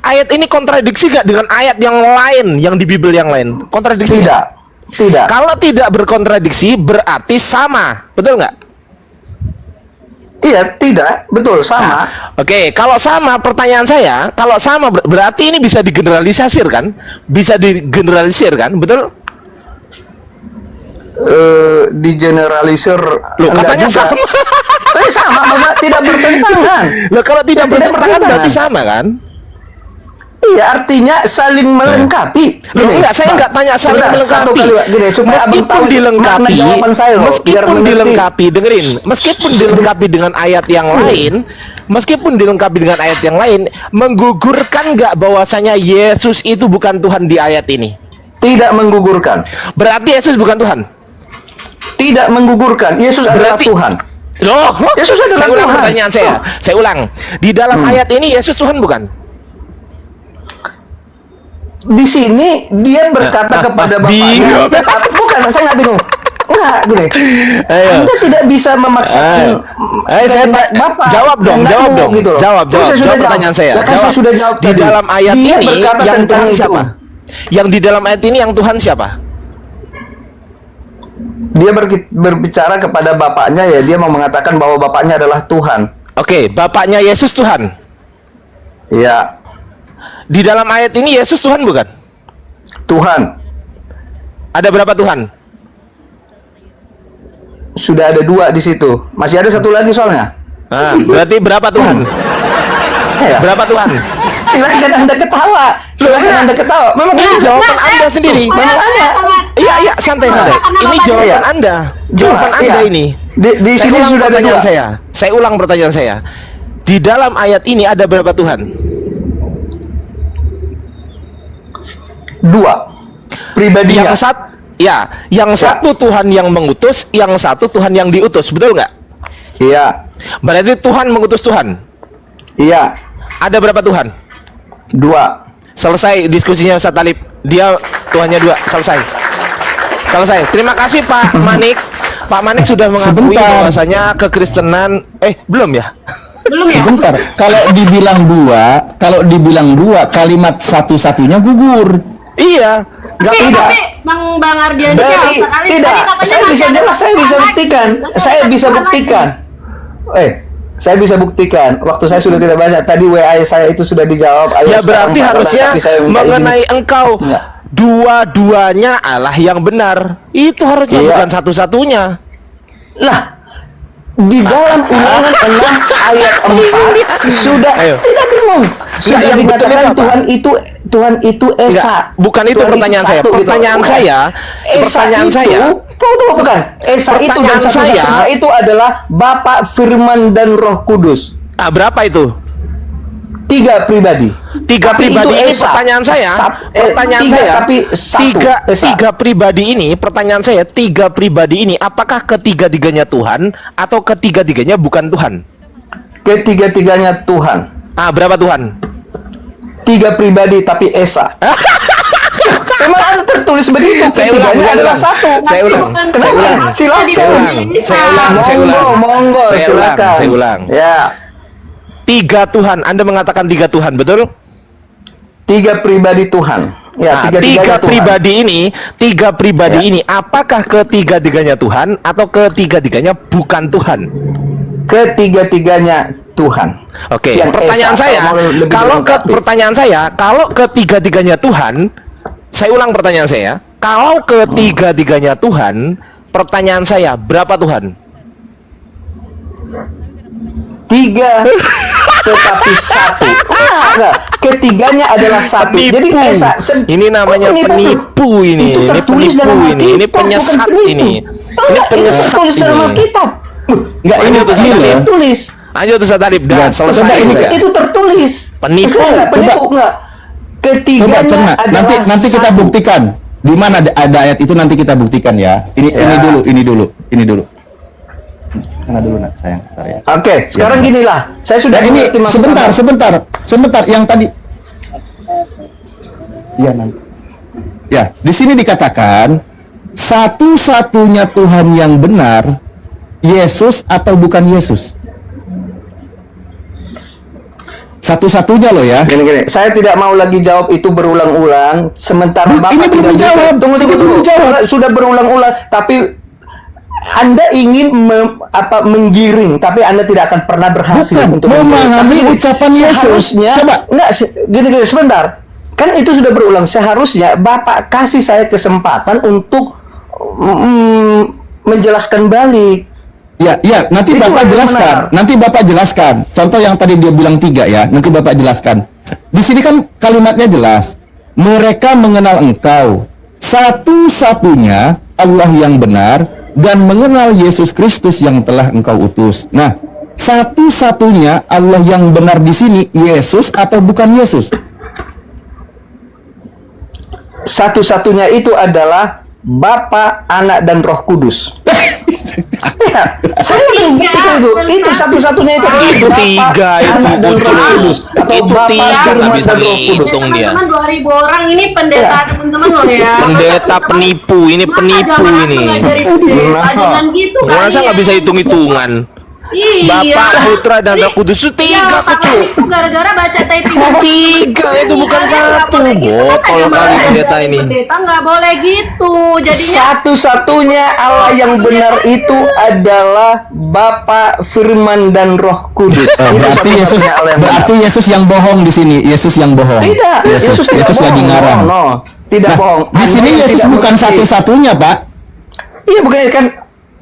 Speaker 2: Ayat ini kontradiksi gak dengan ayat yang lain yang di Bible yang lain? Kontradiksi nggak?
Speaker 1: Tidak.
Speaker 2: Kalau tidak berkontradiksi berarti sama, betul nggak?
Speaker 1: Iya, tidak. Betul, sama.
Speaker 2: Oke, kalau sama pertanyaan saya, kalau sama berarti ini bisa digeneralisir kan? Bisa digeneralisir kan? Betul?
Speaker 1: Digeneralisir.
Speaker 2: Loh,
Speaker 1: enggak
Speaker 2: katanya
Speaker 1: juga.
Speaker 2: sama.
Speaker 1: Sama, maka tidak bertentangan.
Speaker 2: Loh, kalau tidak
Speaker 1: Tidak
Speaker 2: bertentangan
Speaker 1: bertentangan.
Speaker 2: berarti sama kan?
Speaker 1: Iya, artinya saling melengkapi.
Speaker 2: Loh,
Speaker 1: Gini,
Speaker 2: enggak, saya
Speaker 1: Bang,
Speaker 2: enggak tanya saling
Speaker 1: sebentar, satu
Speaker 2: melengkapi.
Speaker 1: kali, Pak. Gini, supaya Abang
Speaker 2: Meskipun
Speaker 1: tahu
Speaker 2: dilengkapi,
Speaker 1: makna jawaban saya loh, biar
Speaker 2: meskipun
Speaker 1: mengerti.
Speaker 2: dilengkapi, dengerin, meskipun dilengkapi dengan ayat yang lain, meskipun dilengkapi dengan ayat yang lain, menggugurkan enggak bahwasanya Yesus itu bukan Tuhan di ayat ini?
Speaker 1: Tidak menggugurkan.
Speaker 2: Berarti Yesus bukan Tuhan.
Speaker 1: Tidak menggugurkan. Yesus adalah
Speaker 2: Berarti-
Speaker 1: Tuhan.
Speaker 2: Loh,
Speaker 1: Yesus adalah
Speaker 2: saya ulang
Speaker 1: Tuhan.
Speaker 2: pertanyaan saya. Saya ulang. Di dalam ayat ini Yesus Tuhan bukan?
Speaker 1: Di sini dia berkata kepada
Speaker 2: bingung.
Speaker 1: bapaknya. Bukan, saya nggak bingung. Enggak, gini.
Speaker 2: Ayo.
Speaker 1: Anda tidak bisa memaksakan.
Speaker 2: Saya
Speaker 1: Bapak.
Speaker 2: jawab dong,
Speaker 1: kehendakmu,
Speaker 2: jawab dong.
Speaker 1: gitu loh.
Speaker 2: Jawab
Speaker 1: Terus saya sudah
Speaker 2: jawab
Speaker 1: jawab.
Speaker 2: pertanyaan saya.
Speaker 1: Lah, kan saya sudah jawab
Speaker 2: Di
Speaker 1: tadi.
Speaker 2: dalam ayat
Speaker 1: Dia
Speaker 2: ini
Speaker 1: berkata
Speaker 2: yang
Speaker 1: tentang
Speaker 2: Tuhan
Speaker 1: itu.
Speaker 2: siapa? Yang di dalam ayat ini yang Tuhan siapa?
Speaker 1: Dia berbicara kepada bapaknya, ya dia mau mengatakan bahwa bapaknya adalah Tuhan.
Speaker 2: Oke, bapaknya Yesus Tuhan.
Speaker 1: Ya,
Speaker 2: Di dalam ayat ini Yesus Tuhan bukan?
Speaker 1: Tuhan.
Speaker 2: Ada berapa Tuhan?
Speaker 1: Sudah ada 2 di situ. Masih ada 1 lagi soalnya.
Speaker 2: Nah, berarti berapa Tuhan?
Speaker 1: Ya.
Speaker 2: Berapa Tuhan?
Speaker 1: Silakan Anda ketawa. Silakan Anda ketawa. Memang
Speaker 2: Ini
Speaker 1: ini
Speaker 2: jawaban Anda sendiri.
Speaker 1: Memang ada.
Speaker 2: Iya, santai-santai. Ini jawaban
Speaker 1: Iya.
Speaker 2: Anda. Jawaban
Speaker 1: Iya.
Speaker 2: Anda ini.
Speaker 1: Di
Speaker 2: Saya
Speaker 1: sini
Speaker 2: ulang
Speaker 1: sudah ada
Speaker 2: pertanyaan
Speaker 1: 2.
Speaker 2: saya. Saya ulang pertanyaan saya. Di dalam ayat ini ada berapa Tuhan?
Speaker 1: 2. Pribadinya.
Speaker 2: Yang satu Tuhan yang mengutus, yang satu Tuhan yang diutus, betul nggak?
Speaker 1: Iya.
Speaker 2: Berarti Tuhan mengutus Tuhan.
Speaker 1: Iya.
Speaker 2: Ada berapa Tuhan?
Speaker 1: 2.
Speaker 2: Selesai diskusinya Ustaz Talib. Dia Tuhannya 2. Selesai. Terima kasih Pak Manik. Pak Manik sudah mengakui
Speaker 4: Sebentar.
Speaker 2: bahwasanya kekristenan belum ya?
Speaker 3: Belum ya?
Speaker 4: Sebentar, kalau dibilang dua, kalimat satu-satunya gugur.
Speaker 2: Iya.
Speaker 3: Tapi Bang Ardian
Speaker 1: Tidak. Saya bisa jelas, saya bisa buktikan. Saya bisa buktikan. Waktu saya sudah tidak banyak. Tadi WA saya itu sudah dijawab. Ayo
Speaker 2: Ya
Speaker 1: sekarang
Speaker 2: berarti
Speaker 1: Pak,
Speaker 2: harusnya
Speaker 1: tapi saya minta
Speaker 2: mengenai
Speaker 1: izin.
Speaker 2: engkau
Speaker 1: Enggak.
Speaker 2: dua-duanya Allah yang benar. Itu harusnya
Speaker 1: Iya.
Speaker 2: bukan satu-satunya.
Speaker 1: Nah, di dalam Ulangan 6 ayat 4 sudah
Speaker 2: Ayo.
Speaker 1: tidak bingung. Sudah
Speaker 2: yang betul
Speaker 1: dikatakan
Speaker 2: itu apa?
Speaker 1: Tuhan itu Esa.
Speaker 2: Enggak, bukan itu
Speaker 1: Tuhan
Speaker 2: pertanyaan saya.
Speaker 1: satu, gitu.
Speaker 2: Pertanyaan
Speaker 1: Bukan.
Speaker 2: saya,
Speaker 1: Esa
Speaker 2: pertanyaan
Speaker 1: itu,
Speaker 2: saya.
Speaker 1: Tunggu, bukan. Esa itu dan
Speaker 2: Pertanyaan
Speaker 1: satu-satunya
Speaker 2: saya-
Speaker 1: itu adalah Bapa, Firman dan Roh Kudus.
Speaker 2: Berapa itu?
Speaker 1: 3 pribadi.
Speaker 2: Tiga
Speaker 1: Tapi
Speaker 2: pribadi
Speaker 1: itu
Speaker 2: ini
Speaker 1: Esa.
Speaker 2: pertanyaan saya. Pertanyaan
Speaker 1: 3,
Speaker 2: saya.
Speaker 1: tapi 1 Esa.
Speaker 2: Tiga pribadi ini, pertanyaan saya, tiga pribadi ini apakah ketiga-tiganya Tuhan atau ketiga-tiganya bukan Tuhan?
Speaker 1: Ketiga-tiganya Tuhan.
Speaker 2: Berapa Tuhan?
Speaker 1: 3 pribadi tapi esa. Memang ada tertulis begitu.
Speaker 2: Saya ulang,
Speaker 1: Ketiganya adalah satu.
Speaker 2: Saya ulang. Saya ulang.
Speaker 1: Monggo, silakan.
Speaker 2: Saya ulang.
Speaker 1: Ya.
Speaker 2: 3 Tuhan. Anda mengatakan 3 Tuhan, betul?
Speaker 1: 3 pribadi Tuhan. Ya,
Speaker 2: Nah,
Speaker 1: tiga-tiganya Tuhan.
Speaker 2: tiga pribadi
Speaker 1: Ya.
Speaker 2: ini, apakah ketiga-tiganya Tuhan atau ketiga-tiganya bukan Tuhan?
Speaker 1: Ketiga-tiganya Tuhan.
Speaker 2: Oke,
Speaker 1: Yang
Speaker 2: pertanyaan
Speaker 1: esa,
Speaker 2: saya,
Speaker 1: kalau mau lebih dilengkapi.
Speaker 2: kalau ketiga-tiganya Tuhan, saya ulang pertanyaan saya, kalau ketiga-tiganya Tuhan, pertanyaan saya, berapa Tuhan?
Speaker 1: 3 tetapi 1. Nah, ketiganya adalah 1.
Speaker 2: Penipu.
Speaker 1: Jadi esa.
Speaker 2: Ini namanya penipu ini.
Speaker 1: Itu
Speaker 2: Ini
Speaker 1: tertulis
Speaker 2: penipu
Speaker 1: dalam
Speaker 2: ini.
Speaker 1: Alkitab,
Speaker 2: Ini
Speaker 1: bukan
Speaker 2: penyesat
Speaker 1: penipu.
Speaker 2: ini. Ini
Speaker 1: Itu
Speaker 2: penyesat
Speaker 1: tertulis dalam
Speaker 2: ini.
Speaker 1: Alkitab.
Speaker 4: Enggak, ini
Speaker 2: Lanjut,
Speaker 4: ini
Speaker 2: Ustaz.
Speaker 4: loh.
Speaker 1: Tertulis.
Speaker 2: Lanjut Ustaz Talib, dah
Speaker 4: Enggak,
Speaker 2: selesai.
Speaker 4: coba ini,
Speaker 2: udah.
Speaker 1: Itu tertulis.
Speaker 2: Penipu.
Speaker 1: Saya nggak penipu
Speaker 4: Coba.
Speaker 1: enggak. Ketiganya
Speaker 4: Coba cerna.
Speaker 1: adalah
Speaker 4: Nanti kita
Speaker 1: satu.
Speaker 4: buktikan. Di mana ada ayat itu nanti kita buktikan ya. Ini
Speaker 1: Ya.
Speaker 4: ini dulu. Karena dulu nak sayang, bentar ya.
Speaker 1: Oke, sekarang ginilah. Saya sudah
Speaker 4: Nah, ini
Speaker 1: mengerti maksud
Speaker 4: sebentar yang tadi. Iya nanti. Ya, di sini dikatakan satu-satunya Tuhan yang benar Yesus atau bukan Yesus? Satu-satunya loh ya.
Speaker 1: Gini. Saya tidak mau lagi jawab itu berulang-ulang. Sementara Bapak
Speaker 4: Ini belum
Speaker 1: tidak
Speaker 4: dijawab.
Speaker 1: Tunggu.
Speaker 4: Ini belum dijawab.
Speaker 1: Sudah berulang-ulang, tapi Anda ingin menggiring, tapi Anda tidak akan pernah berhasil
Speaker 4: Bukan,
Speaker 1: untuk
Speaker 4: memahami
Speaker 1: menggiring.
Speaker 4: ucapan Yesus.
Speaker 1: Seharusnya,
Speaker 4: Coba.
Speaker 1: enggak, gini sebentar. Kan itu sudah berulang. Seharusnya Bapak kasih saya kesempatan untuk menjelaskan balik.
Speaker 4: Ya, nanti
Speaker 1: Itu
Speaker 4: Bapak
Speaker 1: yang
Speaker 4: jelaskan.
Speaker 1: benar.
Speaker 4: Nanti Bapak jelaskan. Contoh yang tadi dia bilang 3 ya. Nanti Bapak jelaskan. Di sini kan kalimatnya jelas. Mereka mengenal Engkau satu-satunya Allah yang benar dan mengenal Yesus Kristus yang telah Engkau utus. Nah, satu-satunya Allah yang benar di sini Yesus atau bukan Yesus?
Speaker 1: Satu-satunya itu adalah Bapa, Anak, dan Roh Kudus. Ya, saya membuktikan itu satu-satunya itu.
Speaker 2: Itu
Speaker 1: Bapa,
Speaker 2: 3 itu
Speaker 1: Anak, dan Roh
Speaker 2: Ucul.
Speaker 1: Kudus. Atau
Speaker 2: Itu
Speaker 1: Bapa,
Speaker 2: 3 nggak
Speaker 1: Firman,
Speaker 2: bisa
Speaker 1: dan Roh Kudus.
Speaker 2: dihitung dia.
Speaker 3: Teman-teman 2000 orang ini pendeta teman-teman loh ya.
Speaker 2: Pendeta penipu, ini
Speaker 3: Masa
Speaker 2: penipu
Speaker 3: zaman aku
Speaker 2: ini.
Speaker 3: ngajari pendeta, jangan gitu
Speaker 2: Masa
Speaker 3: kalian.
Speaker 2: nggak bisa hitung-hitungan?
Speaker 3: Iya.
Speaker 2: Bapak, Putra, dan Roh Kudus itu 3
Speaker 3: Iya, Pak,
Speaker 2: kucu.
Speaker 3: itu gara-gara baca typing.
Speaker 2: 3 itu bukan 1. Botol kali pendeta ini.
Speaker 3: Pendeta nggak boleh gitu. Jadinya
Speaker 1: Satu-satunya Allah yang benar itu adalah Bapa, Firman, dan Roh Kudus. Itu
Speaker 4: Berarti Yesus
Speaker 1: satu-satunya Allah yang benar.
Speaker 4: berarti Yesus yang bohong di sini. Yesus yang bohong.
Speaker 1: Tidak,
Speaker 4: Yesus
Speaker 1: tidak
Speaker 4: lagi
Speaker 1: bohong.
Speaker 4: ngarang.
Speaker 1: No, tidak
Speaker 4: Nah,
Speaker 1: bohong.
Speaker 4: di sini
Speaker 1: Anda
Speaker 4: Yesus
Speaker 1: tidak
Speaker 4: bukan
Speaker 1: mengerti.
Speaker 4: satu-satunya, Pak.
Speaker 1: Iya, bukan kan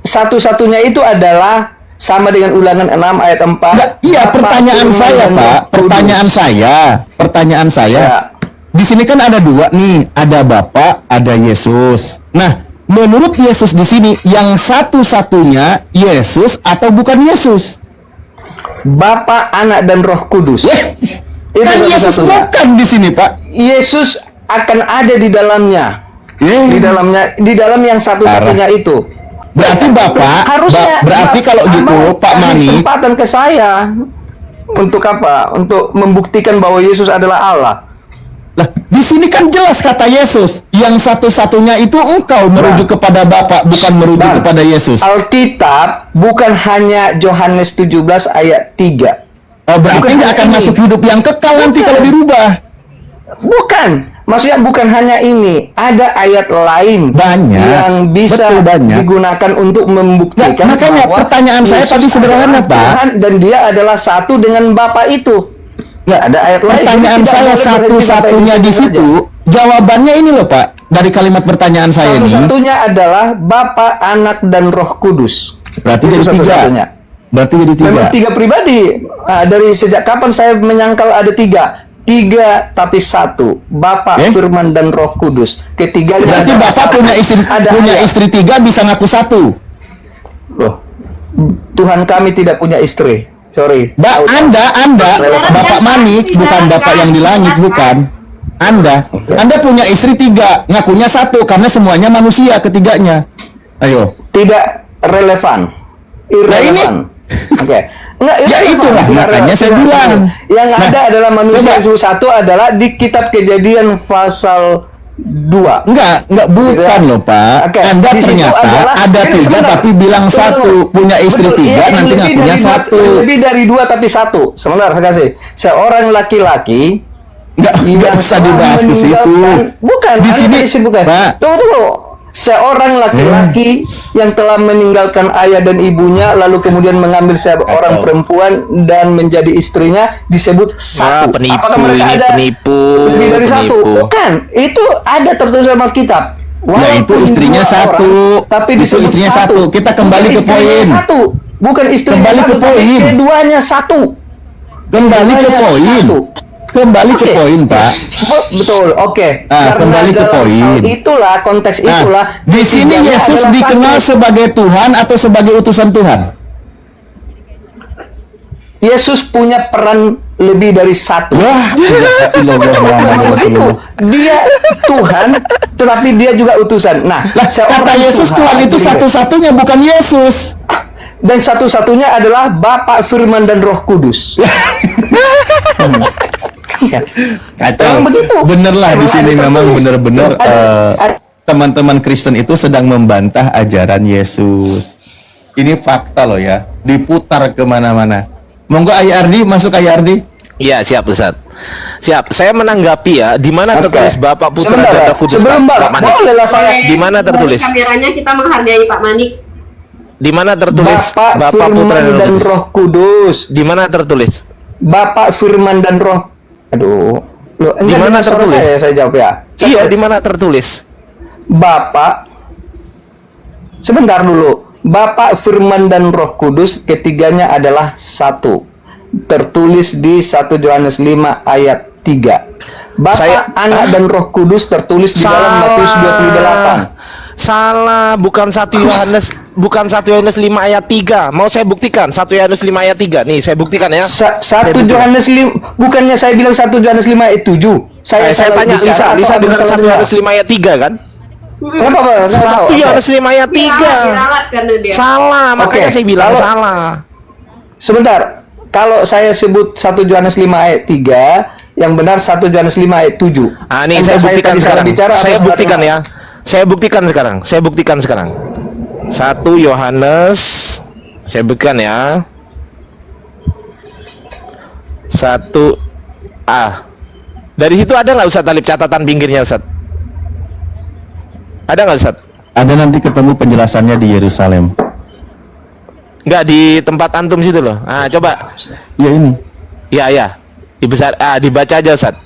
Speaker 1: satu-satunya itu adalah sama dengan Ulangan 6 ayat 4.
Speaker 4: Nggak, iya,
Speaker 1: Bapa,
Speaker 4: pertanyaan
Speaker 1: Firman,
Speaker 4: saya,
Speaker 1: dan
Speaker 4: Pak.
Speaker 1: Roh Kudus.
Speaker 4: Pertanyaan saya.
Speaker 1: Ya.
Speaker 4: Di sini kan ada 2 nih, ada Bapa, ada Yesus. Nah, menurut Yesus di sini yang satu-satunya Yesus atau bukan Yesus?
Speaker 1: Bapa, Anak, dan Roh Kudus. Itu
Speaker 4: Kan Yesus
Speaker 1: satu-satunya.
Speaker 4: bukan di sini, Pak.
Speaker 1: Yesus akan ada di dalamnya. Di dalam yang satu-satunya itu.
Speaker 4: Berarti Bapak,
Speaker 1: Harusnya
Speaker 4: berarti kalau gitu,
Speaker 1: Abang
Speaker 4: Pak
Speaker 1: kasih
Speaker 4: Mani,
Speaker 1: kesempatan ke saya untuk apa? Untuk membuktikan bahwa Yesus adalah Allah.
Speaker 4: lah, di sini kan jelas kata Yesus, yang satu-satunya itu engkau merujuk kepada Bapa, bukan merujuk
Speaker 1: Bang,
Speaker 4: kepada Yesus.
Speaker 1: Alkitab bukan hanya Yohanes 17 ayat 3.
Speaker 4: Oh, berarti
Speaker 1: bukan
Speaker 4: nggak akan
Speaker 1: ini.
Speaker 4: masuk hidup yang kekal nanti
Speaker 1: Bukan.
Speaker 4: kalau dirubah.
Speaker 1: Bukan. Maksudnya bukan hanya ini, ada ayat lain
Speaker 4: Banyak.
Speaker 1: yang bisa
Speaker 4: Betul, banyak.
Speaker 1: digunakan untuk membuktikan
Speaker 4: Nah, makanya
Speaker 1: bahwa
Speaker 4: pertanyaan saya
Speaker 1: Yesus
Speaker 4: tadi sederhana,
Speaker 1: adalah
Speaker 4: Pak.
Speaker 1: Tuhan dan dia adalah satu dengan Bapa itu.
Speaker 4: Nggak,
Speaker 1: Ada ayat lain.
Speaker 4: pertanyaan
Speaker 1: Jadi tidak
Speaker 4: saya
Speaker 1: boleh berhenti
Speaker 4: satu-satunya
Speaker 1: sampai
Speaker 4: di situ, jawabannya ini loh, Pak. Dari kalimat pertanyaan saya ini,
Speaker 1: Satu-satunya adalah Bapa, Anak, dan Roh Kudus.
Speaker 4: berarti
Speaker 1: Itu
Speaker 4: jadi 3.
Speaker 1: satu-satunya.
Speaker 4: Berarti jadi 3.
Speaker 1: Memang 3 pribadi. Dari sejak kapan saya menyangkal ada 3? 3 tapi 1. Bapa, Firman, dan Roh Kudus. Ketiganya
Speaker 4: Berarti
Speaker 1: adalah
Speaker 4: Bapak
Speaker 1: satu.
Speaker 4: punya
Speaker 1: ayat.
Speaker 4: istri 3 bisa ngaku 1.
Speaker 1: Loh, Tuhan kami tidak punya istri. Sorry.
Speaker 4: Anda, Bapak Mani, bukan Bapak yang di langit, bukan. Anda punya istri 3, ngakunya 1 karena semuanya manusia ketiganya. Ayo.
Speaker 1: Tidak relevan. Irrelevan. Oke. Enggak,
Speaker 4: Ya itulah, makanya saya bilang.
Speaker 1: Yang
Speaker 4: Nah,
Speaker 1: ada adalah manusia
Speaker 4: coba.
Speaker 1: yang disebut satu adalah di kitab Kejadian pasal 2.
Speaker 4: Enggak bukan loh Pak.
Speaker 1: Oke,
Speaker 4: Anda
Speaker 1: di situ
Speaker 4: ternyata
Speaker 1: adalah-
Speaker 4: ada
Speaker 1: ini
Speaker 4: 3
Speaker 1: sebentar.
Speaker 4: tapi bilang
Speaker 1: Tunggu,
Speaker 4: satu,
Speaker 1: tunggu.
Speaker 4: punya istri
Speaker 1: Betul,
Speaker 4: 3
Speaker 1: iya, yang
Speaker 4: nanti
Speaker 1: lebih
Speaker 4: ngakunya
Speaker 1: dari dua-
Speaker 4: 1.
Speaker 1: Lebih dari 2 tapi 1. Sebentar saya kasih. Seorang laki-laki
Speaker 4: Enggak
Speaker 1: yang
Speaker 4: usah
Speaker 1: telah
Speaker 4: dibahas ke situ.
Speaker 1: meninggalkan- Bukan,
Speaker 4: Di
Speaker 1: Anda
Speaker 4: sini
Speaker 1: tadi sebutkan.
Speaker 4: Pak.
Speaker 1: Tunggu. Seorang laki-laki yang telah meninggalkan ayah dan ibunya lalu kemudian mengambil seorang
Speaker 4: Atau-
Speaker 1: perempuan dan menjadi istrinya disebut
Speaker 2: Wah,
Speaker 1: satu.
Speaker 2: penipu,
Speaker 1: Apakah mereka
Speaker 2: ini
Speaker 1: ada
Speaker 2: penipu,
Speaker 1: lebih dari satu?
Speaker 2: penipu.
Speaker 1: Bukan, itu ada tertulis dalam Alkitab.
Speaker 4: Ya itu
Speaker 1: Walaupun
Speaker 4: istrinya
Speaker 1: 2
Speaker 4: satu.
Speaker 1: orang, tapi
Speaker 4: Itu
Speaker 1: disebut
Speaker 4: istrinya satu. Kita kembali
Speaker 1: Bukan
Speaker 4: ke
Speaker 1: istrinya
Speaker 4: poin.
Speaker 1: Satu. Bukan istrinya
Speaker 4: Kembali
Speaker 1: satu,
Speaker 4: ke
Speaker 1: tapi
Speaker 4: poin.
Speaker 1: keduanya satu.
Speaker 4: Kembali ke
Speaker 1: Keduanya
Speaker 4: poin.
Speaker 1: satu.
Speaker 4: Kembali ke
Speaker 1: Oke.
Speaker 4: poin, Pak.
Speaker 1: Betul, oke.
Speaker 4: Ah,
Speaker 1: Karena
Speaker 4: kembali ke
Speaker 1: dalam
Speaker 4: poin.
Speaker 1: hal itulah konteks itulah.
Speaker 4: Nah, di sini
Speaker 1: ketiganya
Speaker 4: Yesus
Speaker 1: adalah
Speaker 4: dikenal
Speaker 1: satu.
Speaker 4: sebagai Tuhan atau sebagai utusan Tuhan?
Speaker 1: Yesus punya peran lebih dari satu.
Speaker 4: Wah, la ilaha illallah Muhammadur
Speaker 1: Begitu.
Speaker 4: Rasulullah.
Speaker 1: Dia Tuhan, tetapi dia juga utusan. Nah,
Speaker 4: Lah, kata Yesus Tuhan itu satu-satunya, bukan Yesus.
Speaker 1: dan satu-satunya adalah Bapa, Firman dan Roh Kudus.
Speaker 4: Kacau.
Speaker 1: Memang begitu.
Speaker 4: Bener lah di
Speaker 1: Memang
Speaker 4: sini
Speaker 1: ada
Speaker 4: memang
Speaker 1: tertulis.
Speaker 4: bener-bener
Speaker 1: Ada-
Speaker 4: teman-teman Kristen itu sedang membantah ajaran Yesus. Ini fakta loh ya, diputar kemana-mana. Monggo Ayah Ardi, masuk Ayah Ardi.
Speaker 2: Iya, siap Ustaz. Siap. Saya menanggapi ya, di mana
Speaker 1: Oke.
Speaker 2: tertulis Bapak Putra
Speaker 1: Sebentar,
Speaker 2: dan
Speaker 1: Pak.
Speaker 2: Roh Kudus.
Speaker 1: Sebelum
Speaker 2: Pak?
Speaker 1: Bapak,
Speaker 2: Pak Manik.
Speaker 1: bolehlah saya
Speaker 2: Di mana tertulis?
Speaker 3: Kameranya kita menghargai Pak Manik.
Speaker 2: Di mana tertulis
Speaker 1: Bapak,
Speaker 2: Putra
Speaker 1: Firman dan
Speaker 2: Kudus?
Speaker 1: Roh Kudus.
Speaker 2: Di mana tertulis?
Speaker 1: Bapak, Firman dan Roh. Aduh. Loh,
Speaker 2: Di mana
Speaker 1: dengan suara
Speaker 2: tertulis?
Speaker 1: saya jawab ya.
Speaker 2: Iya, di mana tertulis?
Speaker 1: Bapak. Sebentar dulu. Bapak, Firman dan Roh Kudus ketiganya adalah satu. Tertulis di 1 Yohanes 5 ayat 3. Bapa,
Speaker 2: Saya-
Speaker 1: Anak dan Roh Kudus tertulis di dalam Matius 28.
Speaker 2: Salah, bukan 1 Yohanes, bukan 1 Yohanes 5 ayat 3. Mau saya buktikan 1 Yohanes 5 ayat 3. Nih, saya buktikan ya.
Speaker 1: Satu
Speaker 2: Saya buktikan.
Speaker 1: Yohanes 5, bukannya saya bilang 1 Yohanes 5 ayat 7.
Speaker 2: Saya
Speaker 1: salah
Speaker 2: tanya
Speaker 1: bicara
Speaker 2: Lisa,
Speaker 1: atau
Speaker 2: Lisa
Speaker 1: ada
Speaker 2: benar
Speaker 1: salah
Speaker 2: 1
Speaker 1: dengar?
Speaker 2: Yohanes 5 ayat 3 kan?
Speaker 1: Nggak apa-apa, saya tahu.
Speaker 2: 1
Speaker 1: Oke.
Speaker 2: Yohanes 5 ayat 3.
Speaker 3: Diralat karena dia.
Speaker 2: Salah, makanya
Speaker 1: Oke,
Speaker 2: saya bilang
Speaker 1: kalau-
Speaker 2: salah.
Speaker 1: Sebentar, kalau saya sebut 1 Yohanes 5 ayat 3, yang benar 1 Yohanes 5 ayat 7.
Speaker 2: Ah, nih
Speaker 1: Entah
Speaker 2: saya buktikan
Speaker 1: tadi salah
Speaker 2: sekarang.
Speaker 1: bicara atau
Speaker 2: Saya
Speaker 1: salah
Speaker 2: buktikan
Speaker 1: dengar.
Speaker 2: ya. Saya buktikan sekarang. Saya buktikan sekarang. 1 Yohanes, saya buktikan ya. 1 Dari situ ada nggak Ustadz Talib catatan pinggirnya Ustadz? Ada nggak Ustadz?
Speaker 4: Ada nanti ketemu penjelasannya di Yerusalem.
Speaker 2: Nggak di tempat antum situ loh. Ah, coba.
Speaker 4: Ya ini.
Speaker 2: Ya. Dibaca aja Ustadz.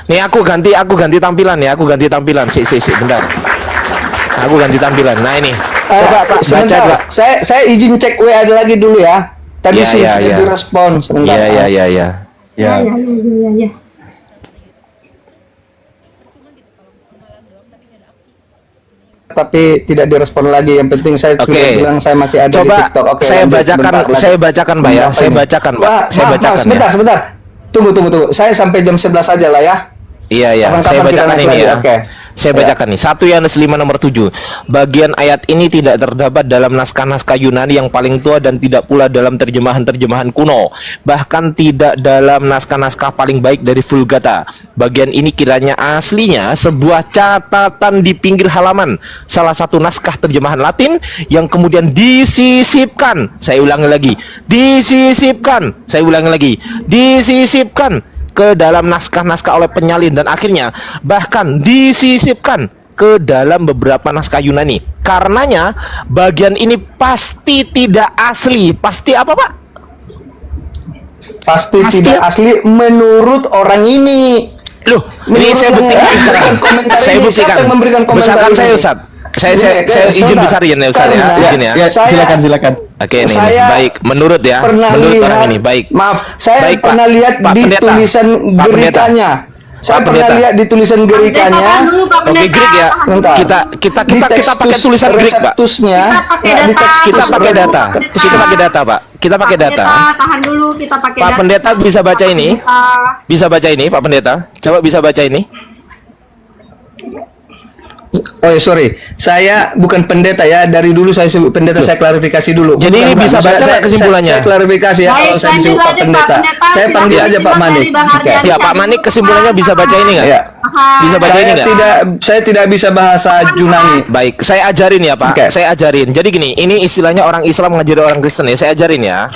Speaker 2: Nih aku ganti tampilan ya. Aku ganti tampilan. Bentar. Aku ganti tampilan. Nah ini. Coba Pak baca
Speaker 1: sebentar,
Speaker 2: Pak.
Speaker 1: saya izin cek WA lagi dulu ya. Tadi
Speaker 2: Ya,
Speaker 1: sudah
Speaker 2: ya.
Speaker 1: direspon sebentar.
Speaker 2: Iya.
Speaker 4: Ya.
Speaker 1: Tapi tidak direspon lagi. Yang penting saya
Speaker 2: Oke.
Speaker 1: sudah bilang saya masih ada di
Speaker 2: Coba
Speaker 1: TikTok. Oke,
Speaker 2: saya
Speaker 1: lanjut
Speaker 2: bacakan,
Speaker 1: sebentar lagi.
Speaker 2: saya bacakan Pak ya.
Speaker 1: Apa
Speaker 2: Saya
Speaker 1: ini?
Speaker 2: bacakan Pak.
Speaker 1: Wah,
Speaker 2: Saya
Speaker 1: maaf,
Speaker 2: bacakan
Speaker 1: sebentar,
Speaker 2: ya.
Speaker 1: sebentar. Tunggu. Saya sampai jam 11 aja lah ya.
Speaker 2: Iya.
Speaker 1: Kapan-kapan
Speaker 2: Saya
Speaker 1: kita
Speaker 2: bacakan
Speaker 1: naik
Speaker 2: ini
Speaker 1: lagi,
Speaker 2: ya.
Speaker 1: oke.
Speaker 2: Saya
Speaker 1: Ya.
Speaker 2: bacakan nih. 1 Yohanes 5 nomor 7. Bagian ayat ini tidak terdapat dalam naskah-naskah Yunani yang paling tua dan tidak pula dalam terjemahan-terjemahan kuno. Bahkan tidak dalam naskah-naskah paling baik dari Vulgata. Bagian ini kiranya aslinya sebuah catatan di pinggir halaman salah satu naskah terjemahan Latin yang kemudian disisipkan. Saya ulangi lagi. Disisipkan ke dalam naskah-naskah oleh penyalin dan akhirnya bahkan disisipkan ke dalam beberapa naskah Yunani. Karenanya bagian ini pasti tidak asli. Pasti apa Pak?
Speaker 1: Pasti
Speaker 2: Pasti-
Speaker 1: tidak asli menurut orang ini.
Speaker 2: Loh, ini
Speaker 1: Menurut
Speaker 2: saya
Speaker 1: yang
Speaker 2: buktikan sekarang.
Speaker 1: komentar
Speaker 2: Saya
Speaker 1: ini,
Speaker 2: buktikan.
Speaker 1: siapa yang memberikan komentar
Speaker 2: Besarkan saya
Speaker 1: ini?
Speaker 2: Ustaz. Saya
Speaker 1: Oke,
Speaker 2: izin
Speaker 1: sebentar.
Speaker 2: besarin ya Ustaz ya.
Speaker 1: Karena-
Speaker 2: Izin ya.
Speaker 4: Ya,
Speaker 1: Saya-
Speaker 4: silakan.
Speaker 2: Oke, ini
Speaker 1: Saya
Speaker 2: baik. Menurut ya.
Speaker 1: Pernah
Speaker 2: Menurut
Speaker 1: lihat,
Speaker 2: orang ini baik.
Speaker 1: Maaf, saya
Speaker 2: Baik, Pak.
Speaker 1: pernah lihat
Speaker 2: Pak
Speaker 1: di
Speaker 2: Pendeta.
Speaker 1: tulisan
Speaker 2: Pak Pendeta.
Speaker 1: gerikanya. Saya
Speaker 2: Pak
Speaker 1: pernah
Speaker 2: Pendeta.
Speaker 1: lihat di tulisan
Speaker 3: Pendeta,
Speaker 1: gerikanya.
Speaker 3: tahan dulu, Pak
Speaker 2: Oke,
Speaker 3: Pendeta.
Speaker 2: Greek ya.
Speaker 3: Tahan dulu.
Speaker 1: Bentar.
Speaker 2: Kita
Speaker 1: Di
Speaker 2: pakai
Speaker 1: tekstus
Speaker 2: tulisan Greek, Pak.
Speaker 1: reseptusnya.
Speaker 3: Kita pakai
Speaker 1: di
Speaker 3: data.
Speaker 1: tekstus
Speaker 2: Kita pakai data.
Speaker 3: Pendeta.
Speaker 2: Kita pakai data, Pak. Kita pakai
Speaker 3: Pak
Speaker 2: data.
Speaker 3: Pendeta, tahan dulu, kita pakai
Speaker 2: Pak
Speaker 3: data.
Speaker 2: Pendeta bisa baca
Speaker 3: Pak
Speaker 2: ini?
Speaker 3: Pendeta.
Speaker 2: Bisa baca ini, Pak Pendeta? Coba bisa baca ini.
Speaker 1: Oh ya, sorry, saya bukan pendeta ya. Dari dulu saya sebut pendeta, saya klarifikasi dulu.
Speaker 2: Jadi ini bisa baca nggak kesimpulannya?
Speaker 1: Saya klarifikasi ya.
Speaker 3: Baik,
Speaker 1: Kalau saya
Speaker 3: lanjut
Speaker 1: disebut Pak
Speaker 3: aja,
Speaker 1: Pendeta,
Speaker 3: Pak Pendeta.
Speaker 1: saya panggil
Speaker 3: Silakan
Speaker 1: aja Pak
Speaker 3: disimak
Speaker 1: Manik.
Speaker 3: dari Bang
Speaker 1: Oke.
Speaker 3: Ardian.
Speaker 2: Ya Pak Manik, kesimpulannya bisa baca ini nggak?
Speaker 1: Ya.
Speaker 2: Bisa baca ini nggak?
Speaker 1: Saya tidak bisa bahasa Yunani.
Speaker 2: Baik, saya ajarin ya Pak.
Speaker 1: Oke.
Speaker 2: Saya ajarin. Jadi gini, ini istilahnya orang Islam ngajari orang Kristen ya. Saya ajarin ya.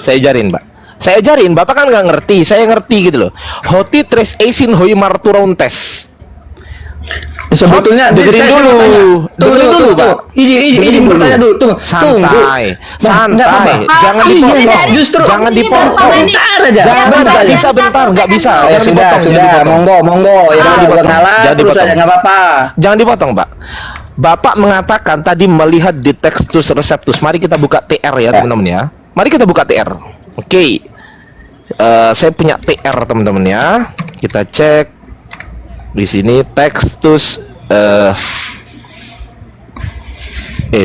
Speaker 2: Saya ajarin, Pak. Saya ajarin, Bapak kan nggak ngerti. Saya ngerti gitu loh. Hoti tres eisin hoi marturontes.
Speaker 1: Sebetulnya
Speaker 2: Dengerin
Speaker 1: saya
Speaker 2: dulu.
Speaker 1: mau tanya.
Speaker 2: Dengerin dulu, Pak.
Speaker 1: Izin
Speaker 2: Dengerin dulu.
Speaker 1: bertanya dulu. Tunggu.
Speaker 2: Santai, santai. Jangan
Speaker 1: Iya,
Speaker 2: dipotong.
Speaker 1: justru
Speaker 2: Jangan dipotong.
Speaker 1: bentar aja.
Speaker 2: Jangan,
Speaker 1: Bentar
Speaker 2: nggak
Speaker 1: aja.
Speaker 2: bisa bentar, nggak bisa.
Speaker 1: Ya
Speaker 2: Jangan
Speaker 1: sudah,
Speaker 2: dipotong, jangan
Speaker 1: sudah.
Speaker 2: dipotong.
Speaker 1: Monggo. Ya
Speaker 2: Jangan
Speaker 1: udah
Speaker 2: dipotong.
Speaker 1: ngalah
Speaker 2: Jangan
Speaker 1: terus
Speaker 2: dipotong.
Speaker 1: aja nggak apa-apa.
Speaker 2: Jangan dipotong, Pak. Bapak mengatakan tadi melihat di Textus Receptus. Mari kita buka TR ya, teman-teman ya. Mari kita buka TR. Oke. Saya punya TR, teman-teman ya. Kita cek di sini Textus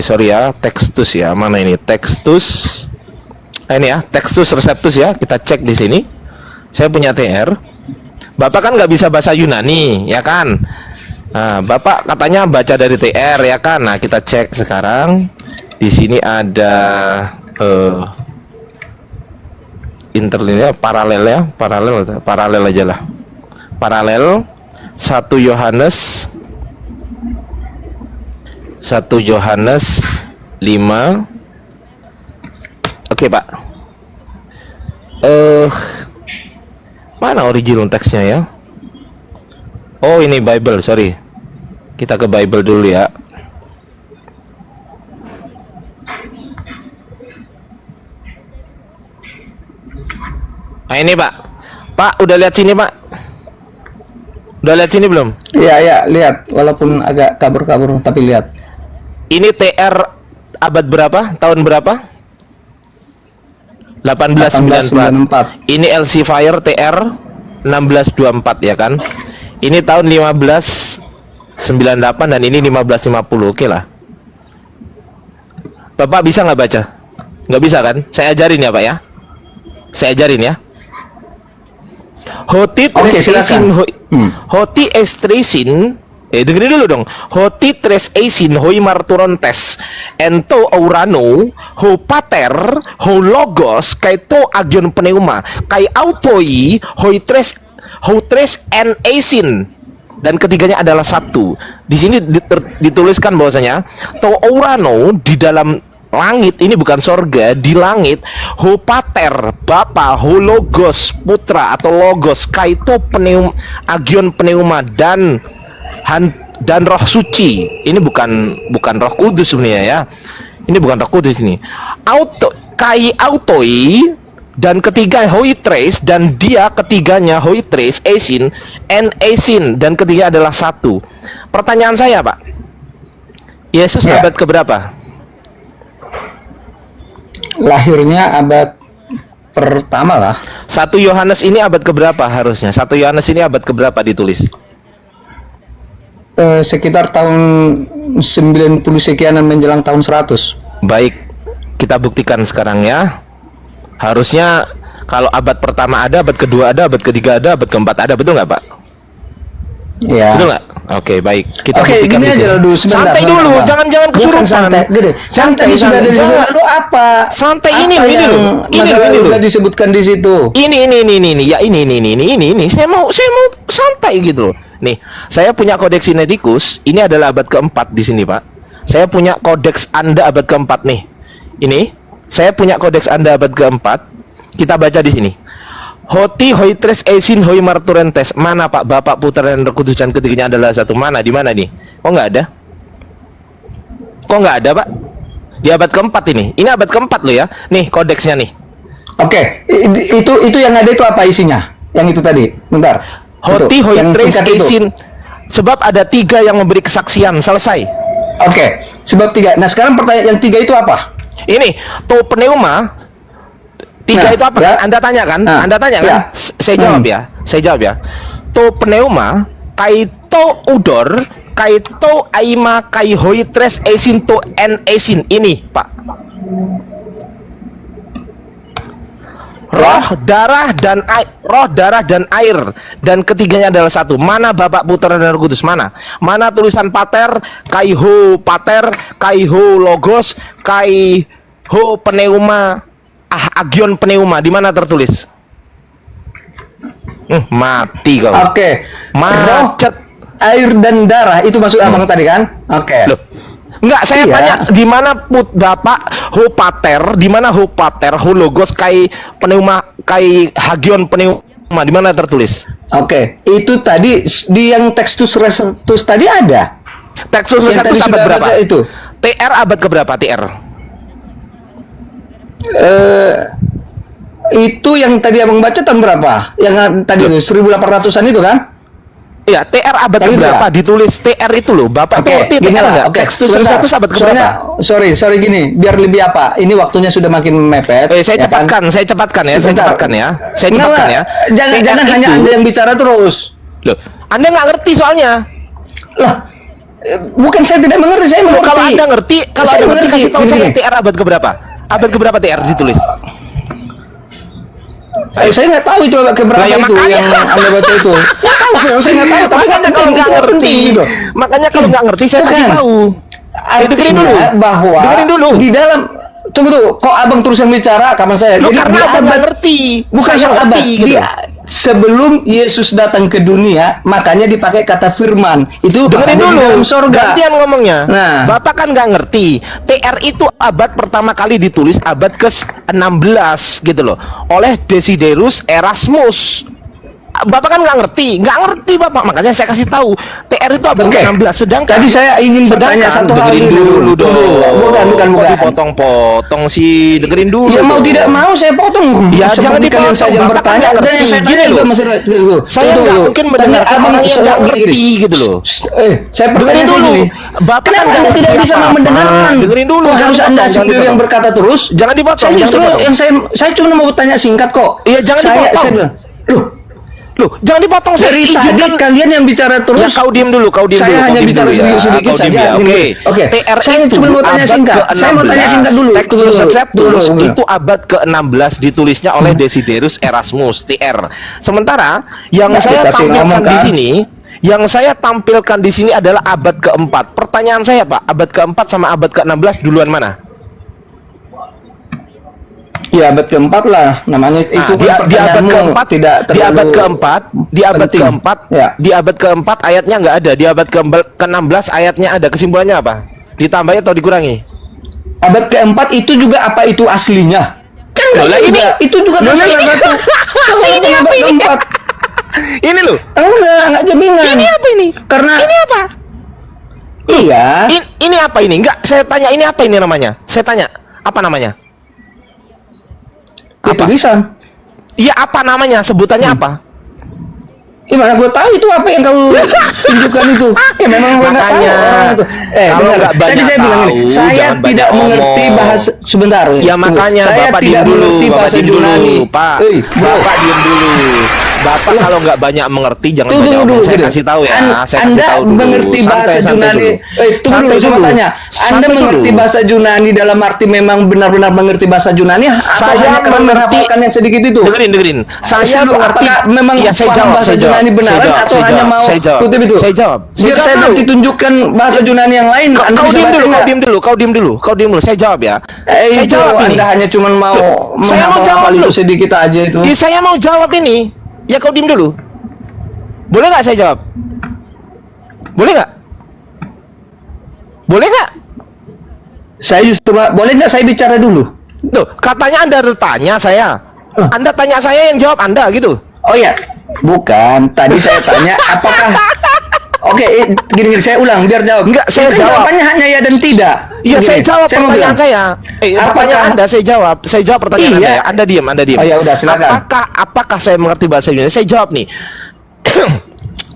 Speaker 2: sorry ya, Textus ya. Mana ini? Textus. Ini ya, Textus Receptus ya. Kita cek di sini. Saya punya TR. Bapak kan nggak bisa bahasa Yunani, ya kan? Nah, Bapak katanya baca dari TR ya kan? Nah, kita cek sekarang. Di sini ada interlinknya, paralel aja lah. Paralel 1 Yohanes 5. Oke, Pak. Mana original teksnya ya? Oh, ini Bible, sorry. Kita ke Bible dulu ya. Nah, ini Pak. Pak, udah lihat sini, Pak? Udah lihat sini belum?
Speaker 1: Iya, lihat. Walaupun agak kabur-kabur, tapi lihat.
Speaker 2: Ini TR abad berapa? Tahun berapa? 1894. Ini Elsevier TR 1624 ya kan? Ini tahun 1598 dan ini 1550. Oke lah. Bapak bisa nggak baca? Nggak bisa kan? Saya ajarin ya Pak ya. Saya ajarin ya. Hoti tres eisin hoti estresin. Dengerin dulu dong. Hoti tres eisin hoi marturontes ento aurano ho pater ho logos kaito agion pneuma kai autoi hoi tres en eisin, dan ketiganya adalah satu. Di sini dituliskan bahwasanya to aurano di dalam langit, ini bukan sorga, di langit, ho pater bapa, ho logos putra atau logos, kaito pneum agion pneuma, dan roh suci. Ini bukan roh kudus sebenarnya ya. Ini bukan roh kudus ini. Kai autoi, dan ketiga hoitres, dan dia ketiganya hoitres eisin en eisin, dan ketiga adalah satu. Pertanyaan saya Pak, Yesus abad keberapa?
Speaker 1: Lahirnya abad pertama lah.
Speaker 2: 1 Yohanes ini abad keberapa harusnya? 1 Yohanes ini abad keberapa ditulis?
Speaker 1: Sekitar tahun 90 sekianan menjelang tahun 100.
Speaker 2: Baik, kita buktikan sekarang ya. Harusnya kalau abad pertama ada, abad kedua ada, abad ketiga ada, abad keempat ada, betul nggak Pak?
Speaker 1: Ya.
Speaker 2: Betul nggak? Oke, baik. Kita
Speaker 1: Oke,
Speaker 2: buktikan
Speaker 1: gini
Speaker 2: di sini.
Speaker 1: aja dulu, sebentar,
Speaker 2: Santai
Speaker 1: sebentar,
Speaker 2: dulu,
Speaker 1: Bang.
Speaker 2: jangan
Speaker 1: Bukan
Speaker 2: kesurupan.
Speaker 1: santai, gini. Santai sudah
Speaker 2: jangan.
Speaker 1: lalu apa?
Speaker 2: Santai,
Speaker 1: Apa
Speaker 2: ini
Speaker 1: yang
Speaker 2: dulu.
Speaker 1: masalah
Speaker 2: Ini dulu.
Speaker 1: sudah disebutkan di situ.
Speaker 2: Ini. Ya ini. Saya mau santai gitu loh. Nih, saya punya Codex Sinaiticus. Ini adalah abad keempat di sini, Pak. Saya punya Codex Anda abad keempat nih. Ini, saya punya Codex Anda abad keempat. Kita baca di sini. Hoti hoitres eisin hoi marturentes. Mana Pak? Bapak, Putra dan Roh Kudus, dan ketiganya adalah satu. Mana? Di mana nih? Kok nggak ada? Kok nggak ada Pak? Di abad keempat ini. Ini abad keempat loh ya. Nih kodeksnya nih.
Speaker 1: Oke, itu yang ada itu apa isinya? Yang itu tadi. Bentar.
Speaker 2: Hoti
Speaker 1: Itu, yang
Speaker 2: hoitres
Speaker 1: singkat itu.
Speaker 2: eisin. Sebab ada 3 yang memberi kesaksian. Selesai.
Speaker 1: Oke, sebab 3. Nah, sekarang pertanyaan yang 3 itu apa?
Speaker 2: Ini to pneuma. 3
Speaker 1: Nah,
Speaker 2: itu apa
Speaker 1: ya.
Speaker 2: kan? Anda tanya kan?
Speaker 1: Nah,
Speaker 2: Anda tanya kan?
Speaker 1: ya.
Speaker 2: Saya jawab ya. Saya jawab ya. To pneuma kaito udor kaito aima kai hoitres eisin to en eisin. Ini Pak. Roh, darah dan air, dan ketiganya adalah satu. Mana Bapa, Putra dan Roh Kudus? Mana tulisan pater, kaiho pater, kaiho logos, kaiho pneuma, agion pneuma, di mana tertulis? Mati kau.
Speaker 1: Oke.
Speaker 2: Macet.
Speaker 1: Air dan darah itu maksud abang tadi kan? Oke.
Speaker 2: Loh, enggak, saya
Speaker 1: Iya.
Speaker 2: tanya di mana Bapak ho pater, di mana ho pater, ho logos, kai pneuma, kai hagion pneuma, di mana tertulis?
Speaker 1: Oke, itu tadi di yang Textus Receptus tadi ada.
Speaker 2: Textus
Speaker 1: Yang tadi
Speaker 2: Receptus abad
Speaker 1: sudah
Speaker 2: berapa?
Speaker 1: baca itu.
Speaker 2: TR abad keberapa TR?
Speaker 1: Itu yang tadi abang baca tahun berapa? Yang tadi itu 1800-an itu kan?
Speaker 2: Iya, TR abad
Speaker 1: Yang itu
Speaker 2: keberapa?
Speaker 1: ya?
Speaker 2: Ditulis TR itu loh. Bapak itu ngerti
Speaker 1: gini
Speaker 2: TR
Speaker 1: lah,
Speaker 2: enggak?
Speaker 1: oke.
Speaker 2: Textus
Speaker 1: Sebentar.
Speaker 2: Receptus abad
Speaker 1: Soalnya,
Speaker 2: keberapa?
Speaker 1: sorry gini, biar lebih apa? Ini waktunya sudah makin mepet.
Speaker 2: Saya
Speaker 1: ya kan?
Speaker 2: cepatkan ya. Saya
Speaker 1: Sebentar.
Speaker 2: cepatkan ya. Saya
Speaker 1: Enggak,
Speaker 2: cepatkan ya.
Speaker 1: Jangan
Speaker 2: TR
Speaker 1: hanya
Speaker 2: itu-
Speaker 1: Anda yang bicara terus.
Speaker 2: Loh, Anda nggak ngerti soalnya.
Speaker 1: Lah, bukan saya tidak mengerti, saya mengerti.
Speaker 2: Kalau Anda ngerti, kalau
Speaker 1: Saya
Speaker 2: Anda ngerti kasih tahu
Speaker 1: Gini,
Speaker 2: saya
Speaker 1: gini.
Speaker 2: TR abad keberapa? Abad keberapa TR ditulis?
Speaker 1: Saya nggak tahu itu keberapa
Speaker 2: Lah, ya
Speaker 1: itu
Speaker 2: makanya.
Speaker 1: yang Anda baca itu. Nggak tahu, saya nggak tahu. Tapi
Speaker 2: Makanya kalau nggak ngerti,
Speaker 1: gitu.
Speaker 2: makanya kalau nggak ngerti saya kasih
Speaker 1: Bukan.
Speaker 2: tahu. Dengerin dulu.
Speaker 1: Bahwa
Speaker 2: Dengerin dulu.
Speaker 1: di dalam tunggu, kok abang terus yang bicara kapan saya?
Speaker 2: Loh,
Speaker 1: Jadi
Speaker 2: karena
Speaker 1: di
Speaker 2: abang
Speaker 1: abad-
Speaker 2: nggak ngerti.
Speaker 1: Bukan
Speaker 2: Saya
Speaker 1: soal abad.
Speaker 2: ngerti, gitu.
Speaker 1: Sebelum Yesus datang ke dunia, makanya dipakai kata firman. Itu
Speaker 2: Dengerin
Speaker 1: makanya di
Speaker 2: dulu,
Speaker 1: dalam sorga.
Speaker 2: gantian ngomongnya.
Speaker 1: Nah.
Speaker 2: Bapak kan nggak ngerti. TR itu abad pertama kali ditulis abad ke-16 gitu loh, oleh Desiderius Erasmus. Bapak kan nggak ngerti Bapak, makanya saya kasih tahu TR itu abad
Speaker 1: Oke.
Speaker 2: ke-16. Sedangkan
Speaker 1: Tadi saya ingin bertanya satu hal
Speaker 2: dengerin dulu dong.
Speaker 1: Bukan.
Speaker 2: Kok dipotong-potong sih? Dengerin dulu.
Speaker 1: Ya mau
Speaker 2: dong.
Speaker 1: tidak mau saya potong.
Speaker 2: Ya,
Speaker 1: Seperti
Speaker 2: jangan
Speaker 1: kalian
Speaker 2: dipotong,
Speaker 1: saja yang
Speaker 2: Bapak
Speaker 1: bertanya.
Speaker 2: kan nggak
Speaker 1: Dan yang
Speaker 2: ngerti.
Speaker 1: saya
Speaker 2: Gini
Speaker 1: tanya
Speaker 2: loh.
Speaker 1: juga masih
Speaker 2: Saya nggak mungkin mendengarkan orang yang nggak ngerti gitu loh.
Speaker 1: Saya bertanya
Speaker 2: Dengerin dulu.
Speaker 1: sendiri.
Speaker 2: Bapak
Speaker 1: Kenapa
Speaker 2: kan
Speaker 1: Anda
Speaker 2: nggak
Speaker 1: tidak
Speaker 2: ngerti
Speaker 1: bisa
Speaker 2: apa-apa.
Speaker 1: mendengarkan?
Speaker 2: Dengerin dulu,
Speaker 1: Kok
Speaker 2: jangan
Speaker 1: harus
Speaker 2: dipotong,
Speaker 1: Anda
Speaker 2: jangan
Speaker 1: sendiri
Speaker 2: dipotong.
Speaker 1: yang berkata terus?
Speaker 2: Jangan dipotong,
Speaker 1: Saya
Speaker 2: jangan
Speaker 1: justru
Speaker 2: dipotong.
Speaker 1: yang saya cuma mau bertanya singkat kok.
Speaker 2: Iya, jangan dipotong.
Speaker 1: Saya bilang,
Speaker 2: Loh, jangan dipotong. Saya
Speaker 1: dari tadi
Speaker 2: izinkan.
Speaker 1: kalian yang bicara terus.
Speaker 2: Ya, kau diem dulu.
Speaker 1: Saya hanya bicara sedikit-sedikit
Speaker 2: Kau diem
Speaker 1: saja.
Speaker 2: ya. Oke.
Speaker 1: Oke.
Speaker 2: TR
Speaker 1: Saya
Speaker 2: itu
Speaker 1: cuma mau tanya
Speaker 2: abad
Speaker 1: singkat.
Speaker 2: ke-16.
Speaker 1: Saya mau tanya singkat dulu.
Speaker 2: Textus
Speaker 1: Tunggu,
Speaker 2: Receptus
Speaker 1: tunggu.
Speaker 2: itu abad ke-16 ditulisnya oleh Desiderius Erasmus TR. Sementara yang
Speaker 1: Nah,
Speaker 2: saya
Speaker 1: dikasih
Speaker 2: tampilkan
Speaker 1: ngomong,
Speaker 2: di
Speaker 1: kan?
Speaker 2: sini, yang saya tampilkan di sini adalah abad keempat. Pertanyaan saya, Pak, abad keempat sama abad ke-16 duluan mana?
Speaker 1: Ya abad keempat lah namanya itu
Speaker 2: Nah,
Speaker 1: kan
Speaker 2: di abad
Speaker 1: pertanyaanmu
Speaker 2: keempat
Speaker 1: tidak
Speaker 2: di abad
Speaker 1: terlalu
Speaker 2: keempat
Speaker 1: penting. Ya.
Speaker 2: di abad keempat ayatnya nggak ada, di abad ke-16 ayatnya ada. Kesimpulannya apa? Ditambah atau dikurangi?
Speaker 1: Abad keempat itu juga apa itu aslinya? Kan
Speaker 2: Loh, lah, ini-
Speaker 1: itu juga kan
Speaker 2: Loh, lah,
Speaker 1: salah
Speaker 2: ini-
Speaker 1: satu.
Speaker 2: Ini apa
Speaker 1: abad
Speaker 2: ini?
Speaker 1: keempat.
Speaker 2: Ini loh.
Speaker 1: Enggak jaminan.
Speaker 2: Ini apa ini?
Speaker 1: Karena
Speaker 2: Ini apa?
Speaker 1: iya.
Speaker 2: Ini apa ini? Enggak, saya tanya ini apa ini namanya? Saya tanya, apa namanya?
Speaker 1: Itu
Speaker 2: Apa?
Speaker 1: bisa.
Speaker 2: Iya, apa namanya? Sebutannya apa?
Speaker 1: Gimana gue tahu itu apa yang kau tunjukkan itu? Ya memang gue nggak tahu
Speaker 2: Makanya,
Speaker 1: orang itu.
Speaker 2: kalau
Speaker 1: Benar.
Speaker 2: nggak banyak
Speaker 1: Tadi saya bilang ini,
Speaker 2: tahu,
Speaker 1: saya
Speaker 2: jangan
Speaker 1: tidak
Speaker 2: banyak
Speaker 1: mengerti
Speaker 2: ngomong.
Speaker 1: bahasa sebentar.
Speaker 2: Ya
Speaker 1: Tunggu.
Speaker 2: makanya
Speaker 1: saya
Speaker 2: Bapak
Speaker 1: tidak
Speaker 2: diem dulu,
Speaker 1: mengerti
Speaker 2: Bapak
Speaker 1: bahasa
Speaker 2: diem
Speaker 1: Yunani.
Speaker 2: dulu, Pak.
Speaker 1: Bro.
Speaker 2: Bapak diem dulu. Bapak kalau nggak banyak mengerti jangan
Speaker 1: Tunggu
Speaker 2: banyak
Speaker 1: dulu,
Speaker 2: ngomong. Saya
Speaker 1: gitu.
Speaker 2: kasih tahu ya. Saya kasih
Speaker 1: Anda
Speaker 2: tahu dulu.
Speaker 1: mengerti bahasa
Speaker 2: Santai
Speaker 1: Yunani?
Speaker 2: dulu.
Speaker 1: Tunggu
Speaker 2: Santai
Speaker 1: dulu, saya mau
Speaker 2: dulu.
Speaker 1: tanya. Anda
Speaker 2: Santai
Speaker 1: mengerti
Speaker 2: dulu.
Speaker 1: bahasa Yunani dalam arti memang benar-benar mengerti bahasa Yunani? Atau
Speaker 2: Saya
Speaker 1: hanya karena
Speaker 2: mengerti.
Speaker 1: menghafalkan yang sedikit itu?
Speaker 2: Dengerin. Saya
Speaker 1: Dulu,
Speaker 2: mengerti.
Speaker 1: apakah memang
Speaker 2: Iya, saya
Speaker 1: paham
Speaker 2: jawab,
Speaker 1: bahasa
Speaker 2: saya jawab,
Speaker 1: Yunani
Speaker 2: saya
Speaker 1: benaran
Speaker 2: jawab,
Speaker 1: atau
Speaker 2: saya
Speaker 1: hanya
Speaker 2: jawab,
Speaker 1: mau
Speaker 2: saya jawab.
Speaker 1: kutip itu?
Speaker 2: Saya jawab.
Speaker 1: Biar saya
Speaker 2: dulu.
Speaker 1: nanti tunjukkan bahasa Yunani yang lain. Anda
Speaker 2: Kau
Speaker 1: bisa
Speaker 2: diem
Speaker 1: baca
Speaker 2: dulu,
Speaker 1: nggak?
Speaker 2: kau diem dulu. Saya jawab ya. Saya
Speaker 1: Itu
Speaker 2: jawab ini.
Speaker 1: Anda hanya cuma mau
Speaker 2: Saya mau jawab
Speaker 1: menghafal itu
Speaker 2: dulu.
Speaker 1: sedikit aja itu.
Speaker 2: Ya, saya mau jawab ini. Ya kau diem dulu. Boleh nggak saya jawab? Boleh nggak? Boleh nggak?
Speaker 1: Saya justru boleh nggak saya bicara dulu?
Speaker 2: Tuh, katanya Anda bertanya saya. Anda tanya saya yang jawab Anda gitu.
Speaker 1: Oh ya, bukan. Tadi saya tanya apakah Oke, gini saya ulang biar jawab.
Speaker 2: Enggak, saya
Speaker 1: Kan
Speaker 2: jawab.
Speaker 1: Jawabannya hanya ya dan tidak.
Speaker 2: Iya,
Speaker 1: Gini,
Speaker 2: saya jawab
Speaker 1: mau
Speaker 2: pertanyaan
Speaker 1: bilang,
Speaker 2: saya. Pertanyaan
Speaker 1: apakah-
Speaker 2: Anda saya jawab. Saya jawab pertanyaan
Speaker 1: Iya.
Speaker 2: Anda ya. Anda diam.
Speaker 1: Oh, ya udah, silakan.
Speaker 2: Apakah saya mengerti bahasa Yunani? Saya jawab nih.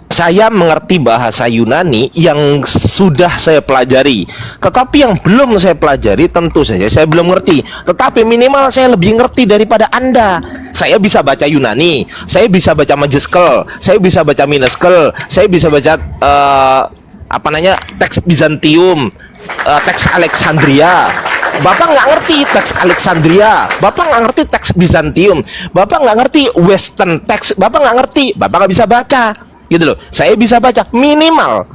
Speaker 2: Saya mengerti bahasa Yunani yang sudah saya pelajari. Tetapi yang belum saya pelajari tentu saja saya belum ngerti. Tetapi minimal saya lebih ngerti daripada Anda. Saya bisa baca Yunani, saya bisa baca Majeskel, saya bisa baca Minuskel, saya bisa baca teks Bizantium, teks Alexandria. Bapak nggak ngerti teks Alexandria, Bapak nggak ngerti teks Bizantium, Bapak nggak ngerti Western teks, Bapak nggak ngerti, Bapak nggak bisa baca, gitu loh. Saya bisa baca minimal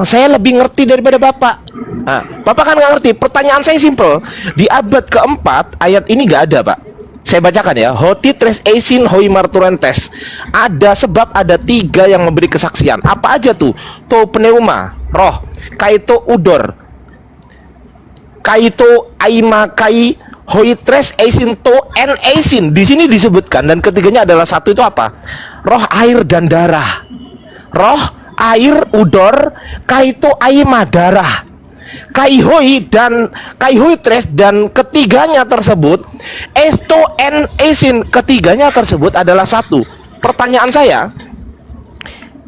Speaker 2: saya lebih ngerti daripada Bapak. Nah, Bapak kan nggak ngerti. Pertanyaan saya simple. Di abad keempat ayat ini nggak ada, Pak. Saya bacakan ya. Hoti tres eisin hoi marturentes. Ada sebab ada 3 yang memberi kesaksian. Apa aja tuh? To pneuma, roh. Kaito udor. Kaito aima kai hoi tres eisin to en eisin. Di sini disebutkan dan ketiganya adalah satu itu apa? Roh, air dan darah. Roh, air, udor, kaito aima darah. Kaihoi dan kaihoi tres dan ketiganya tersebut esto en esin, ketiganya tersebut adalah satu. Pertanyaan saya,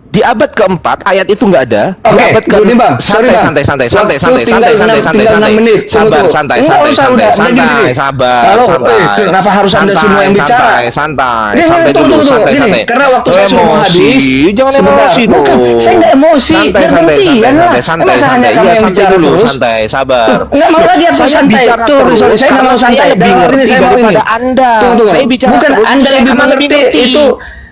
Speaker 2: di abad keempat ayat itu nggak ada. Di
Speaker 1: Oke,
Speaker 2: abad ke
Speaker 1: ini Bang, sorry, Bang.
Speaker 2: santai
Speaker 1: Waktu tinggal 6 menit.
Speaker 2: sabar
Speaker 1: Tunggu.
Speaker 2: santai
Speaker 1: Enggak
Speaker 2: santai
Speaker 1: usah, udah,
Speaker 2: santai
Speaker 1: gini.
Speaker 2: sabar
Speaker 1: Kalau,
Speaker 2: santai.
Speaker 1: kenapa harus Anda semua yang bicara?
Speaker 2: Santai
Speaker 1: Ini,
Speaker 2: santai
Speaker 1: tunggu,
Speaker 2: dulu
Speaker 1: tunggu.
Speaker 2: santai
Speaker 1: Gini,
Speaker 2: santai.
Speaker 1: karena waktu saya sudah mau
Speaker 2: Emosi,
Speaker 1: habis.
Speaker 2: jangan
Speaker 1: Sebentar.
Speaker 2: emosi dong.
Speaker 1: Bukan, saya nggak emosi.
Speaker 2: Santai
Speaker 1: Yang
Speaker 2: santai
Speaker 1: penting,
Speaker 2: santai
Speaker 1: ya,
Speaker 2: santai
Speaker 1: masa hanya
Speaker 2: santai.
Speaker 1: kamu
Speaker 2: Iya
Speaker 1: yang
Speaker 2: santai
Speaker 1: bicara
Speaker 2: dulu
Speaker 1: terus?
Speaker 2: santai sabar.
Speaker 1: Nggak mau lagi aku
Speaker 2: Saya
Speaker 1: santai.
Speaker 2: bicara
Speaker 1: Tuh,
Speaker 2: terus
Speaker 1: sorry, saya nggak
Speaker 2: karena
Speaker 1: mau
Speaker 2: saya
Speaker 1: santai.
Speaker 2: lebih
Speaker 1: Dengar ini,
Speaker 2: ngerti
Speaker 1: saya mau
Speaker 2: daripada
Speaker 1: ini.
Speaker 2: Anda.
Speaker 1: Tunggu.
Speaker 2: Saya bicara
Speaker 1: Bukan
Speaker 2: terus,
Speaker 1: Anda
Speaker 2: saya
Speaker 1: lebih
Speaker 2: akan
Speaker 1: mengerti itu.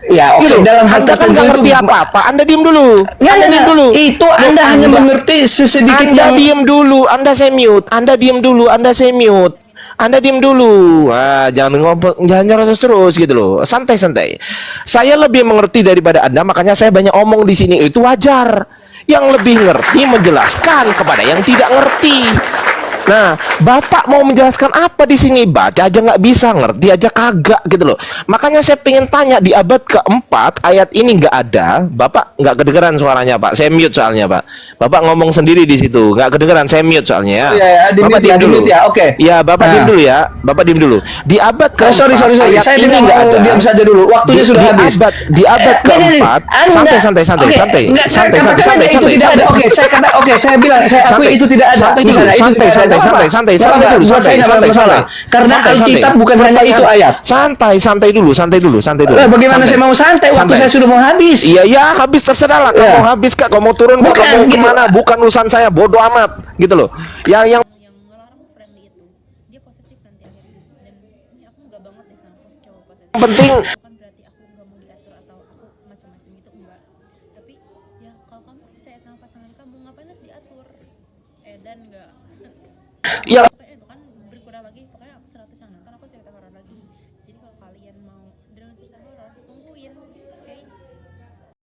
Speaker 1: Ya, oke,
Speaker 2: Gitu.
Speaker 1: dalam hal
Speaker 2: Anda kan
Speaker 1: tertentu
Speaker 2: nggak ngerti
Speaker 1: itu-
Speaker 2: apa-apa. Anda diem dulu.
Speaker 1: Nggak,
Speaker 2: Anda diem dulu.
Speaker 1: Itu
Speaker 2: Loh,
Speaker 1: Anda hanya mengerti sesedikit
Speaker 2: Anda
Speaker 1: yang
Speaker 2: diem dulu. Anda saya mute. Anda diem dulu. Anda saya mute. Anda diem dulu. Jangan ngomong, jangan nyerocos terus gitu loh. Santai-santai. Saya lebih mengerti daripada Anda, makanya saya banyak omong di sini. Itu wajar. Yang lebih ngerti menjelaskan kepada yang tidak ngerti. Nah, Bapak mau menjelaskan apa di sini? Baca aja nggak bisa, ngerti aja kagak gitu loh. Makanya saya pengen tanya, di abad keempat ayat ini nggak ada. Bapak nggak kedengeran suaranya, Pak. Saya mute soalnya, Pak. Bapak ngomong sendiri di situ, nggak kedengeran. Saya mute soalnya ya.
Speaker 1: Oh, iya, di
Speaker 2: Bapak
Speaker 1: mute ya,
Speaker 2: diem
Speaker 1: di
Speaker 2: dulu
Speaker 1: mute ya, oke.
Speaker 2: Ya, Bapak
Speaker 1: Nah.
Speaker 2: diem dulu ya. Bapak diem dulu. Di abad keempat
Speaker 1: sorry.
Speaker 2: ayat
Speaker 1: Saya
Speaker 2: ini
Speaker 1: tidak
Speaker 2: nggak
Speaker 1: mau
Speaker 2: ada.
Speaker 1: diam saja dulu. Waktunya sudah habis.
Speaker 2: Di abad keempat, santai.
Speaker 1: Oke, enggak, katakan itu tidak ada. Oke, saya bilang, saya akui itu tidak ada.
Speaker 2: Santai dulu,
Speaker 1: Misalnya, itu tidak ada.
Speaker 2: santai
Speaker 1: Apa-apa?
Speaker 2: dulu,
Speaker 1: Buat saya nggak ada masalah. Karena Alkitab bukan hanya itu ayat.
Speaker 2: Santai dulu.
Speaker 1: Bagaimana saya mau santai? Waktu saya sudah mau habis.
Speaker 2: Iya, habis terserah lah. Kamu
Speaker 1: Ya.
Speaker 2: mau habis kak, kamu mau turun kak,
Speaker 1: Bukan,
Speaker 2: kamu mau
Speaker 1: gitu.
Speaker 2: kemana? Bukan urusan saya, bodoh amat, gitu loh. Yang
Speaker 6: yang ngelarang friendly itu dia posesif nanti akhirnya, dan ini aku nggak banget deh sama cowok posesif.
Speaker 2: penting
Speaker 6: Bukan berarti aku nggak mau diatur atau aku macam-macam gitu, enggak, tapi ya kalau kamu percaya sama pasangan kamu, ngapain harus diatur? Dan enggak
Speaker 2: ya
Speaker 6: pokoknya itu kan berkurang lagi, pokoknya aku 100 yang nonton, aku cerita horor lagi. Jadi kalau kalian mau dengan cerita horor, tungguin, oke?